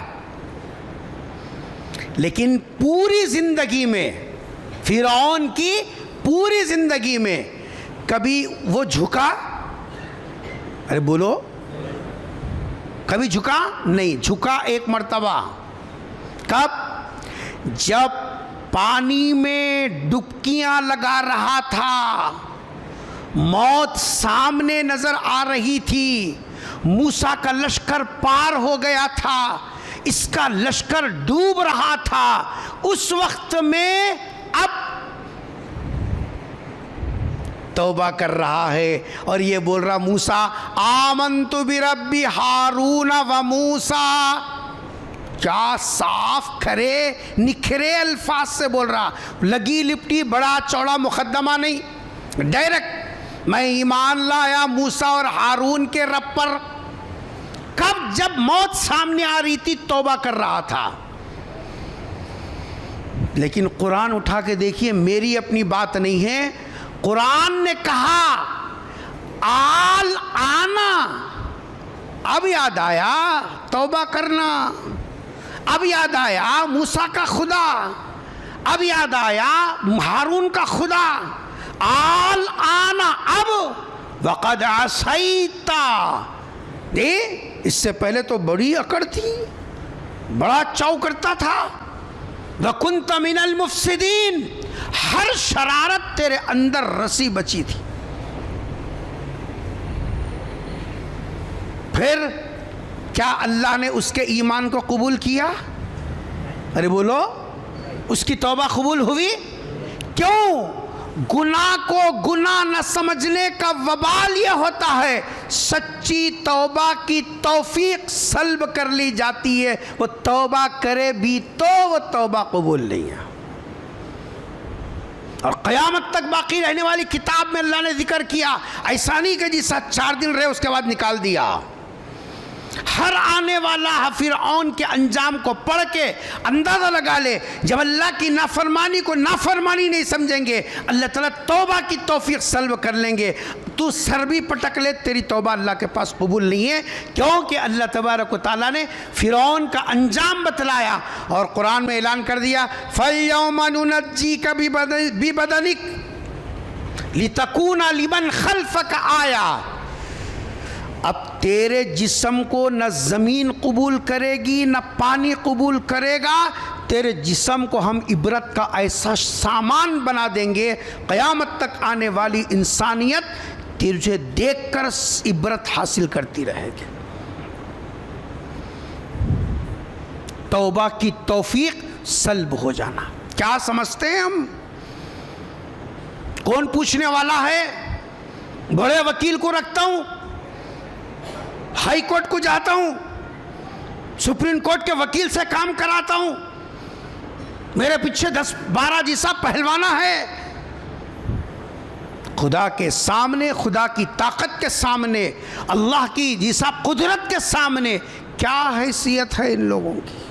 لیکن پوری زندگی میں، فرعون کی پوری زندگی میں کبھی وہ جھکا؟ ارے بولو، کبھی جھکا نہیں؟ جھکا ایک مرتبہ، کب؟ جب پانی میں ڈبکیاں لگا رہا تھا، موت سامنے نظر آ رہی تھی، موسیٰ کا لشکر پار ہو گیا تھا، اس کا لشکر ڈوب رہا تھا، اس وقت میں اب توبہ کر رہا ہے اور یہ بول رہا موسیٰ آمنت بربی ہارون و موسیٰ۔ کیا صاف کھرے نکھرے الفاظ سے بول رہا، لگی لپٹی بڑا چوڑا مقدمہ نہیں، ڈائریکٹ میں ایمان لایا موسیٰ اور ہارون کے رب پر۔ کب؟ جب موت سامنے آ رہی تھی توبہ کر رہا تھا۔ لیکن قرآن اٹھا کے دیکھیے، میری اپنی بات نہیں ہے، قرآن نے کہا آل آنا، اب یاد آیا توبہ کرنا، اب یاد آیا موسیٰ کا خدا، اب یاد آیا ہارون کا خدا، آل آنا، اب وقد عصیتا۔ اس سے پہلے تو بڑی اکڑ تھی، بڑا چاؤ کرتا تھا، وَكُنْتَ مِنَ الْمُفْسِدِينَ، ہر شرارت تیرے اندر رسی بچی تھی۔ پھر کیا اللہ نے اس کے ایمان کو قبول کیا؟ ارے بولو، اس کی توبہ قبول ہوئی؟ کیوں؟ گناہ کو گناہ نہ سمجھنے کا وبال یہ ہوتا ہے سچی توبہ کی توفیق سلب کر لی جاتی ہے، وہ توبہ کرے بھی تو وہ توبہ قبول نہیں ہے۔ اور قیامت تک باقی رہنے والی کتاب میں اللہ نے ذکر کیا، ایسا نہیں کہ جیسا 4 دن رہے اس کے بعد نکال دیا۔ ہر آنے والا فرعون کے انجام کو پڑھ کے اندازہ لگا لے، جب اللہ کی نافرمانی کو نافرمانی نہیں سمجھیں گے، اللہ تعالیٰ توبہ کی توفیق سلب کر لیں گے۔ تو سر بھی پٹک لے، تیری توبہ اللہ کے پاس قبول نہیں ہے، کیونکہ اللہ تبارک و تعالیٰ نے فرعون کا انجام بتلایا اور قرآن میں اعلان کر دیا فَالْيَوْمَ نُنَجِّيكَ بِبَدَنِكَ لِتَكُونَ لِمَنْ خَلْفَكَ آیَةً۔ اب تیرے جسم کو نہ زمین قبول کرے گی نہ پانی قبول کرے گا، تیرے جسم کو ہم عبرت کا ایسا سامان بنا دیں گے، قیامت تک آنے والی انسانیت تجھے دیکھ کر عبرت حاصل کرتی رہے گی۔ توبہ کی توفیق سلب ہو جانا، کیا سمجھتے ہیں ہم؟ کون پوچھنے والا ہے؟ بڑے وکیل کو رکھتا ہوں، ہائی کورٹ کو جاتا ہوں، سپریم کورٹ کے وکیل سے کام کراتا ہوں، میرے پیچھے 10-12 جیسا پہلوانا ہے۔ خدا کے سامنے، خدا کی طاقت کے سامنے، اللہ کی جیسا قدرت کے سامنے کیا حیثیت ہے ان لوگوں کی؟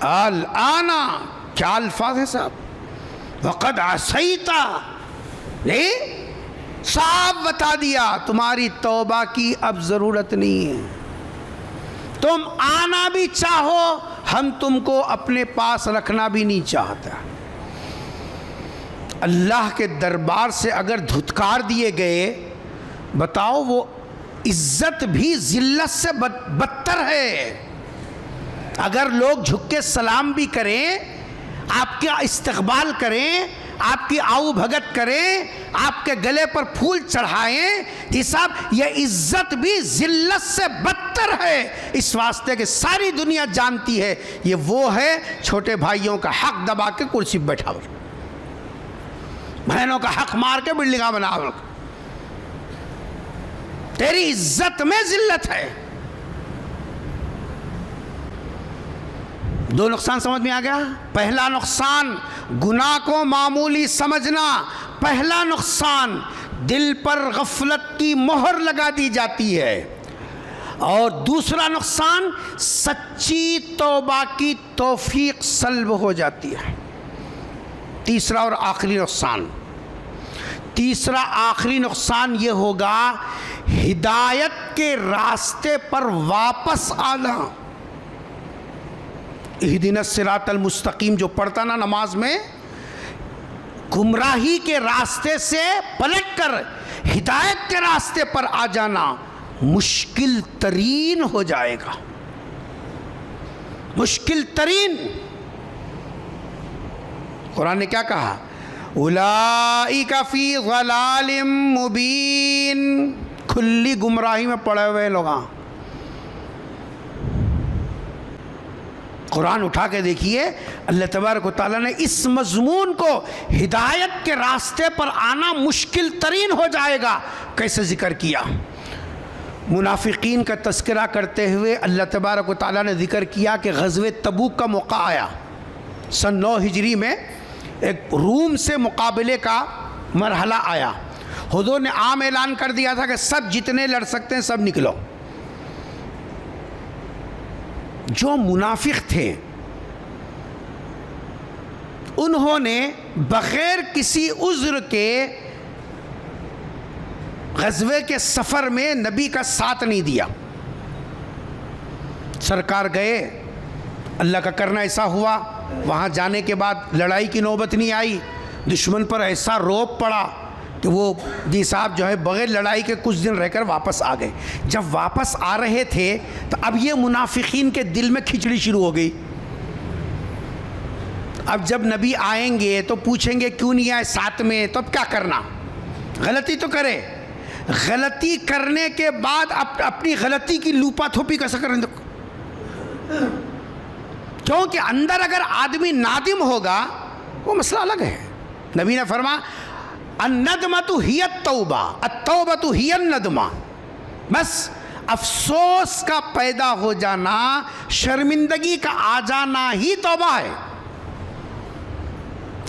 آنا کیا الفاظ ہیں صاحب؟ وقد عصیتا، نہیں صاحب بتا دیا تمہاری توبہ کی اب ضرورت نہیں ہے۔ تم آنا بھی چاہو، ہم تم کو اپنے پاس رکھنا بھی نہیں چاہتا۔ اللہ کے دربار سے اگر دھتکار دیے گئے، بتاؤ وہ عزت بھی ذلت سے بدتر ہے۔ اگر لوگ جھک کے سلام بھی کریں، آپ کا استقبال کریں، آپ کی آؤ بھگت کریں، آپ کے گلے پر پھول چڑھائیں، یہ صاحب یہ عزت بھی ذلت سے بدتر ہے، اس واسطے کہ ساری دنیا جانتی ہے یہ وہ ہے چھوٹے بھائیوں کا حق دبا کے کرسی پہ بیٹھا ہو، بہنوں کا حق مار کے بلڈنگاں بنا ہو، تیری عزت میں ذلت ہے۔ دو نقصان سمجھ میں آ گیا؟ پہلا نقصان گناہ کو معمولی سمجھنا، پہلا نقصان دل پر غفلت کی مہر لگا دی جاتی ہے، اور دوسرا نقصان سچی توبہ کی توفیق سلب ہو جاتی ہے۔ تیسرا اور آخری نقصان، تیسرا آخری نقصان یہ ہوگا ہدایت کے راستے پر واپس آنا۔ اہدنا الصراط المستقیم جو پڑھتا نا نماز میں، گمراہی کے راستے سے پلٹ کر ہدایت کے راستے پر آ جانا مشکل ترین ہو جائے گا، مشکل ترین۔ قرآن نے کیا کہا؟ اولئک فی ضلال مبین، کھلی گمراہی میں پڑے ہوئے لوگ۔ قرآن اٹھا کے دیکھیے، اللہ تبارک و تعالیٰ نے اس مضمون کو ہدایت کے راستے پر آنا مشکل ترین ہو جائے گا کیسے ذکر کیا؟ منافقین کا تذکرہ کرتے ہوئے اللہ تبارک و تعالیٰ نے ذکر کیا کہ غزوہ تبوک کا موقع آیا، سن 9 ہجری میں ایک روم سے مقابلے کا مرحلہ آیا۔ حضور نے عام اعلان کر دیا تھا کہ سب جتنے لڑ سکتے ہیں سب نکلو۔ جو منافق تھے انہوں نے بغیر کسی عذر کے غزوے کے سفر میں نبی کا ساتھ نہیں دیا۔ سرکار گئے، اللہ کا کرنا ایسا ہوا، وہاں جانے کے بعد لڑائی کی نوبت نہیں آئی، دشمن پر ایسا روب پڑا کہ وہ جی صاحب جو ہے بغیر لڑائی کے کچھ دن رہ کر واپس آ گئے۔ جب واپس آ رہے تھے تو اب یہ منافقین کے دل میں کھچڑی شروع ہو گئی۔ اب جب نبی آئیں گے تو پوچھیں گے کیوں نہیں آئے ساتھ میں، تو اب کیا کرنا؟ غلطی تو کرے، غلطی کرنے کے بعد اپنی غلطی کی لوپا تھوپی کیسے کریں؟ کیونکہ اندر اگر آدمی نادم ہوگا وہ مسئلہ الگ ہے. نبی نے فرمایا الندمۃ ہی التوبہ التوبۃ ہی الندمہ. بس افسوس کا پیدا ہو جانا، شرمندگی کا آ جانا ہی توبہ ہے.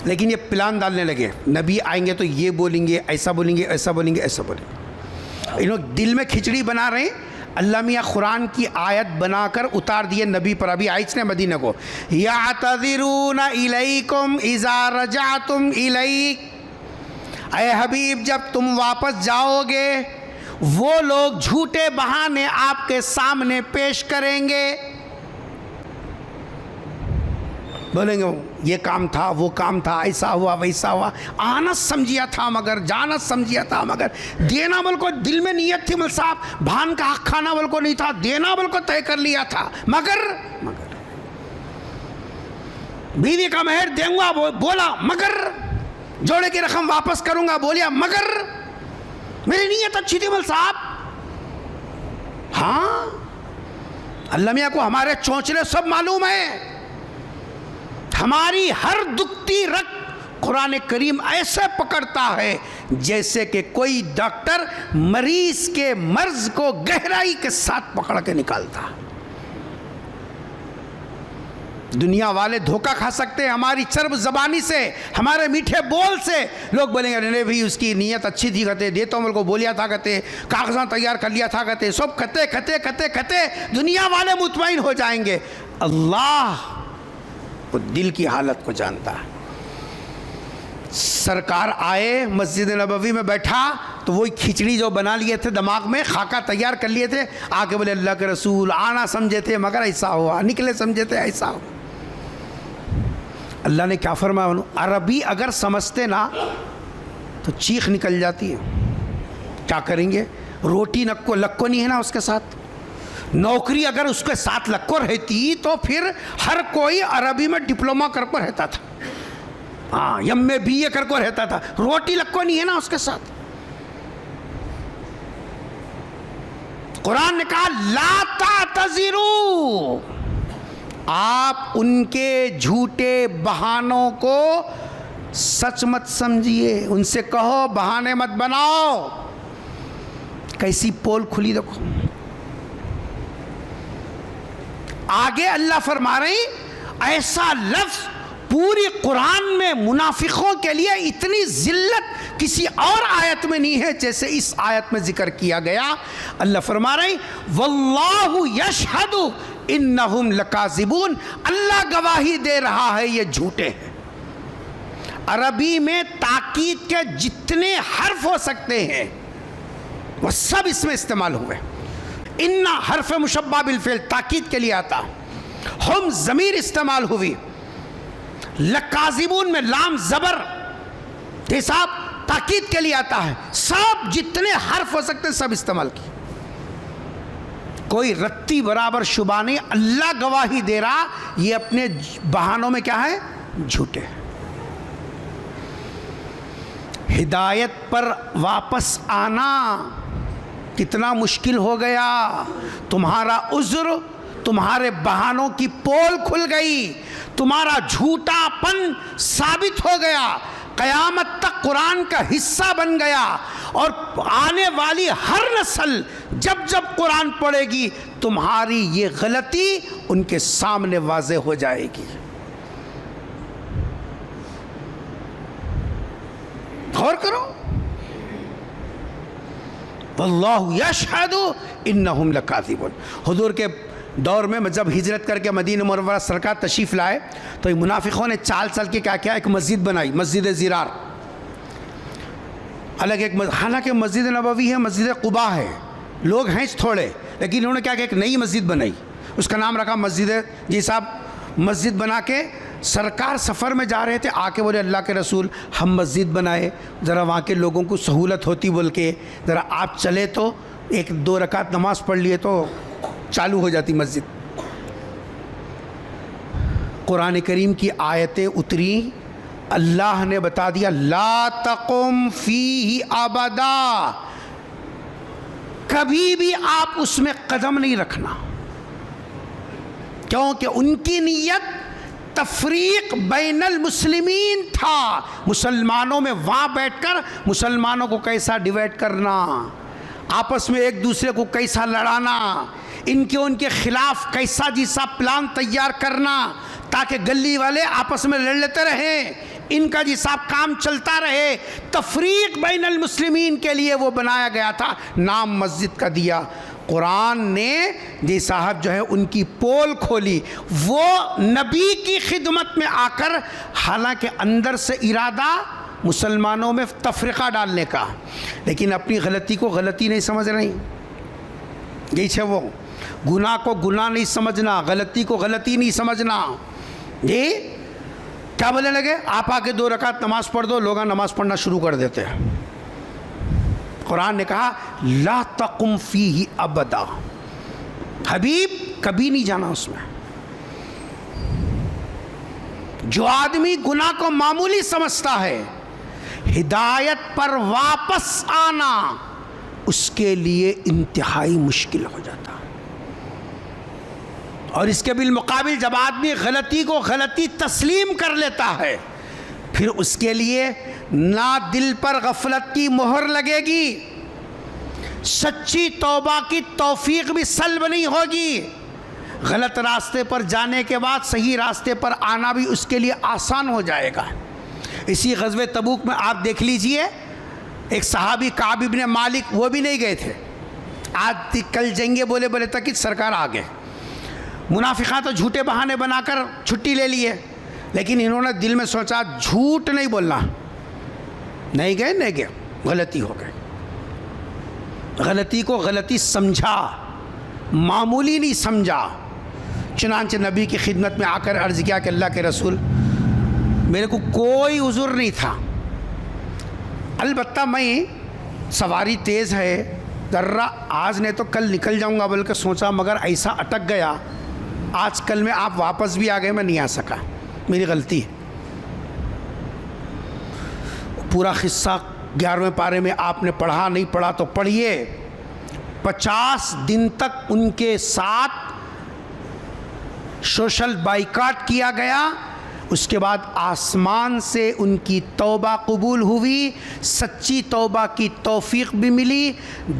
لیکن یہ پلان ڈالنے لگے، نبی آئیں گے تو یہ بولیں گے، ایسا بولیں گے، ایسا بولیں گے، ایسا بولیں گے. انہوں دل میں کھچڑی بنا رہے ہیں. اللہ میاں قرآن کی آیت بنا کر اتار دیے نبی پر. ابھی آئے اس نے مدینہ کو، یعتذرون الیکم اذا رجعتم الیک. اے حبیب جب تم واپس جاؤ گے وہ لوگ جھوٹے بہانے آپ کے سامنے پیش کریں گے. بولیں گے یہ کام تھا، وہ کام تھا، ایسا ہوا ویسا ہوا، آنا سمجھیا تھا مگر، جانا سمجھیا تھا مگر، دینا بول کو دل میں نیت تھی مل صاحب، بھان کا حق کھانا بول کو نہیں تھا، دینا بول کو طے کر لیا تھا، مگر بیوی کا مہر دیں گا بولا، مگر جوڑے کی رقم واپس کروں گا بولیا، مگر میری نیت اچھی تھی مل صاحب. ہاں اللہ میاں کو ہمارے چونچلے سب معلوم ہے. ہماری ہر دکھتی رگ قرآن کریم ایسے پکڑتا ہے جیسے کہ کوئی ڈاکٹر مریض کے مرض کو گہرائی کے ساتھ پکڑ کے نکالتا. دنیا والے دھوکہ کھا سکتے ہیں ہماری چرب زبانی سے، ہمارے میٹھے بول سے. لوگ بولیں گے نہیں بھائی اس کی نیت اچھی تھی کہتے، دیتا ہوں کو بولیا تھا کہتے، کاغذات تیار کر لیا تھا کہتے، سب کہتے کہتے کہتے کہتے دنیا والے مطمئن ہو جائیں گے. اللہ وہ دل کی حالت کو جانتا ہے. سرکار آئے مسجد نبوی میں بیٹھا تو وہی کھچڑی جو بنا لیے تھے دماغ میں، خاکہ تیار کر لیے تھے، آ کے بولے اللہ کے رسول آنا سمجھے تھے مگر ایسا ہوا، نکلے سمجھے تھے ایسا ہوا. اللہ نے کیا فرمایا؟ عربی اگر سمجھتے نا تو چیخ نکل جاتی ہے. کیا کریں گے؟ روٹی نکو لکو نہیں ہے نا اس کے ساتھ. نوکری اگر اس کے ساتھ لکو رہتی تو پھر ہر کوئی عربی میں ڈپلوما کر کو رہتا تھا، ہاں یم میں بی اے کر کو رہتا تھا. روٹی لکو نہیں ہے نا اس کے ساتھ. قرآن نے کہا لا تعتذروا، آپ ان کے جھوٹے بہانوں کو سچ مت سمجھیے، ان سے کہو بہانے مت بناؤ. کیسی پول کھلی دیکھو. آگے اللہ فرما رہے ہیں ایسا لفظ پوری قرآن میں منافقوں کے لیے اتنی ذلت کسی اور آیت میں نہیں ہے جیسے اس آیت میں ذکر کیا گیا. اللہ فرما رہے ہیں واللہ یشہد انہم لکاذبون، اللہ گواہی دے رہا ہے یہ جھوٹے ہیں. عربی میں تاکید کے جتنے حرف ہو سکتے ہیں وہ سب اس میں استعمال ہوئے. ان حرف مشبہ بالفعل تاکید کے لیے آتا، ہم ضمیر استعمال ہوئی، لکاذبون میں لام زبر حساب تاکید کے لیے آتا ہے. سب جتنے حرف ہو سکتے سب استعمال کی، کوئی رتی برابر شبہ نہیں. اللہ گواہی دے رہا یہ اپنے بہانوں میں کیا ہے؟ جھوٹے. ہدایت پر واپس آنا کتنا مشکل ہو گیا. تمہارا عذر، تمہارے بہانوں کی پول کھل گئی، تمہارا جھوٹا پن ثابت ہو گیا، قیامت تک قرآن کا حصہ بن گیا. اور آنے والی ہر نسل جب جب قرآن پڑھے گی تمہاری یہ غلطی ان کے سامنے واضح ہو جائے گی. غور کرو. واللہ یشہد انہم لکاذبون. حضور کے دور میں جب ہجرت کر کے مدینہ منورہ سرکار تشریف لائے تو منافقوں نے چال چل کے کیا کیا؟ ایک مسجد بنائی، مسجد زرار. الگ ایک حالانکہ مسجد نبوی ہے، مسجد قباء ہے، لوگ ہیں تھوڑے، لیکن انہوں نے کیا کہ ایک نئی مسجد بنائی، اس کا نام رکھا مسجد. جی صاحب مسجد بنا کے سرکار سفر میں جا رہے تھے، آ کے بولے اللہ کے رسول ہم مسجد بنائے، ذرا وہاں کے لوگوں کو سہولت ہوتی بول کے ذرا آپ چلے تو ایک دو رکعت نماز پڑھ لیے تو چالو ہو جاتی مسجد. قرآن کریم کی آیتیں اتری، اللہ نے بتا دیا لا تقم فیہ ابدا، کبھی بھی آپ اس میں قدم نہیں رکھنا، کیونکہ ان کی نیت تفریق بین المسلمین تھا، مسلمانوں میں وہاں بیٹھ کر مسلمانوں کو کیسا ڈیوائڈ کرنا، آپس میں ایک دوسرے کو کیسا لڑانا، ان کے خلاف کیسا جیسا پلان تیار کرنا تاکہ گلی والے آپس میں لڑ لیتے رہیں، ان کا جیسا کام چلتا رہے۔ تفریق بین المسلمین کے لیے وہ بنایا گیا تھا، نام مسجد کا دیا۔ قرآن نے جی صاحب جو ہے ان کی پول کھولی، وہ نبی کی خدمت میں آ کر، حالانکہ اندر سے ارادہ مسلمانوں میں تفرقہ ڈالنے کا، لیکن اپنی غلطی کو غلطی نہیں سمجھ رہی، یہی ہے وہ، گناہ کو گناہ نہیں سمجھنا، غلطی کو غلطی نہیں سمجھنا۔ جی کیا بولنے لگے؟ آپ آ کے 2 رکعت نماز پڑھ دو، لوگ نماز پڑھنا شروع کر دیتے ہیں۔ قرآن نے کہا لا تقم فیہ ابدا، حبیب کبھی نہیں جانا اس میں۔ جو آدمی گناہ کو معمولی سمجھتا ہے، ہدایت پر واپس آنا اس کے لیے انتہائی مشکل ہو جاتا ہے۔ اور اس کے بالمقابل جب آدمی غلطی کو غلطی تسلیم کر لیتا ہے، پھر اس کے لیے نہ دل پر غفلت کی مہر لگے گی، سچی توبہ کی توفیق بھی سلب نہیں ہوگی، غلط راستے پر جانے کے بعد صحیح راستے پر آنا بھی اس کے لیے آسان ہو جائے گا۔ اسی غزوہ تبوک میں آپ دیکھ لیجئے، ایک صحابی کعب ابن مالک، وہ بھی نہیں گئے تھے، آج کل جنگے بولے بولے تک سرکار آ گئے۔ منافقان تو جھوٹے بہانے بنا کر چھٹی لے لیے، لیکن انہوں نے دل میں سوچا جھوٹ نہیں بولنا، نہیں گئے، غلطی ہو گئی، غلطی کو غلطی سمجھا، معمولی نہیں سمجھا۔ چنانچہ نبی کی خدمت میں آ کر عرض کیا کہ اللہ کے رسول، میرے کو کوئی عذر نہیں تھا، البتہ میں سواری تیز ہے، ذرا آج نہیں تو کل نکل جاؤں گا بلکہ سوچا، مگر ایسا اٹک گیا، آج کل میں آپ واپس بھی آ گئے، میں نہیں آ سکا، میری غلطی ہے۔ پورا قصہ 11ویں پارے میں آپ نے پڑھا، نہیں پڑھا تو پڑھیے۔ 50 دن تک ان کے ساتھ سوشل بائیکاٹ کیا گیا، اس کے بعد آسمان سے ان کی توبہ قبول ہوئی، سچی توبہ کی توفیق بھی ملی،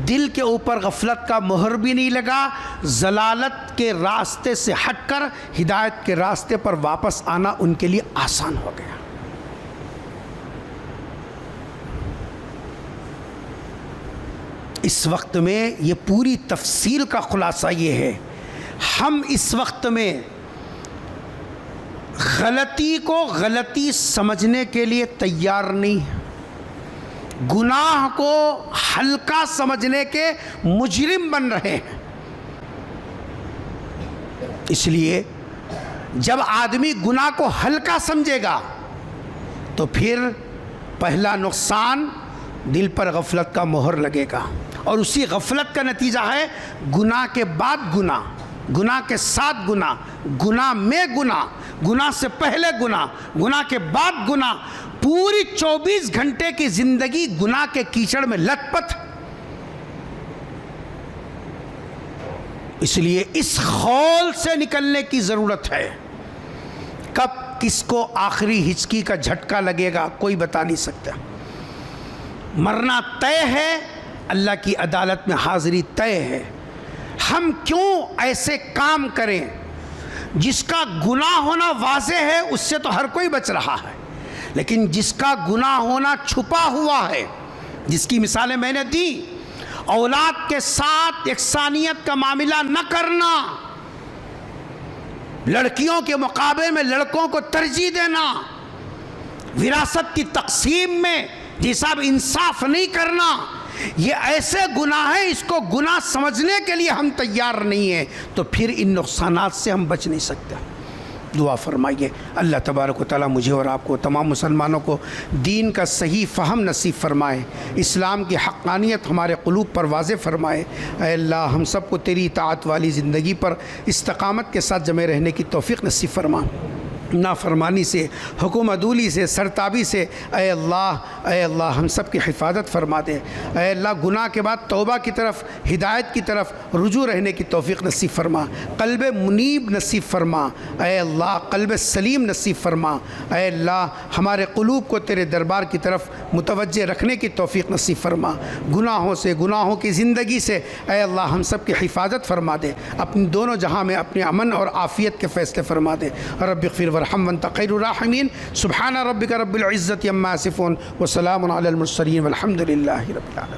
دل کے اوپر غفلت کا مہر بھی نہیں لگا، ضلالت کے راستے سے ہٹ کر ہدایت کے راستے پر واپس آنا ان کے لیے آسان ہو گیا۔ اس وقت میں یہ پوری تفصیل کا خلاصہ یہ ہے، ہم اس وقت میں غلطی کو غلطی سمجھنے کے لیے تیار نہیں ہیں، گناہ کو ہلکا سمجھنے کے مجرم بن رہے ہیں۔ اس لیے جب آدمی گناہ کو ہلکا سمجھے گا تو پھر پہلا نقصان دل پر غفلت کا مہر لگے گا، اور اسی غفلت کا نتیجہ ہے گناہ کے بعد گناہ، گناہ کے ساتھ گناہ، گناہ میں گناہ، گناہ سے پہلے گناہ، گناہ کے بعد گناہ، پوری 24 گھنٹے کی زندگی گناہ کے کیچڑ میں لت پت۔ اس لیے اس خول سے نکلنے کی ضرورت ہے۔ کب کس کو آخری ہچکی کا جھٹکا لگے گا کوئی بتا نہیں سکتا۔ مرنا طے ہے، اللہ کی عدالت میں حاضری طے ہے۔ ہم کیوں ایسے کام کریں؟ جس کا گناہ ہونا واضح ہے اس سے تو ہر کوئی بچ رہا ہے، لیکن جس کا گناہ ہونا چھپا ہوا ہے، جس کی مثالیں میں نے دی، اولاد کے ساتھ یکسانیت کا معاملہ نہ کرنا، لڑکیوں کے مقابلے میں لڑکوں کو ترجیح دینا، وراثت کی تقسیم میں جیسا انصاف نہیں کرنا، یہ ایسے گناہ ہیں، اس کو گناہ سمجھنے کے لیے ہم تیار نہیں ہیں، تو پھر ان نقصانات سے ہم بچ نہیں سکتے۔ دعا فرمائیے اللہ تبارک و تعالیٰ مجھے اور آپ کو، تمام مسلمانوں کو دین کا صحیح فہم نصیب فرمائے، اسلام کی حقانیت ہمارے قلوب پر واضح فرمائے۔ اے اللہ ہم سب کو تیری اطاعت والی زندگی پر استقامت کے ساتھ جمع رہنے کی توفیق نصیب فرما۔ نافرمانی سے، حکم عدولی سے، سرتابی سے اے اللہ ہم سب کی حفاظت فرما دے۔ اے اللہ گناہ کے بعد توبہ کی طرف، ہدایت کی طرف رجوع رہنے کی توفیق نصیب فرما، قلب منیب نصیب فرما، اے اللہ قلب سلیم نصیب فرما، اے اللہ ہمارے قلوب کو تیرے دربار کی طرف متوجہ رکھنے کی توفیق نصیب فرما، گناہوں سے، گناہوں کی زندگی سے اے اللہ ہم سب کی حفاظت فرما دے، اپنی دونوں جہاں میں اپنے امن اور عافیت کے فیصلے فرما دے۔ رب اغفر وارحم وانت خیر الراحمین۔ سبحان ربک رب العزت عما یصفون وسلام علی المرسلین والحمد للہ رب العالمین۔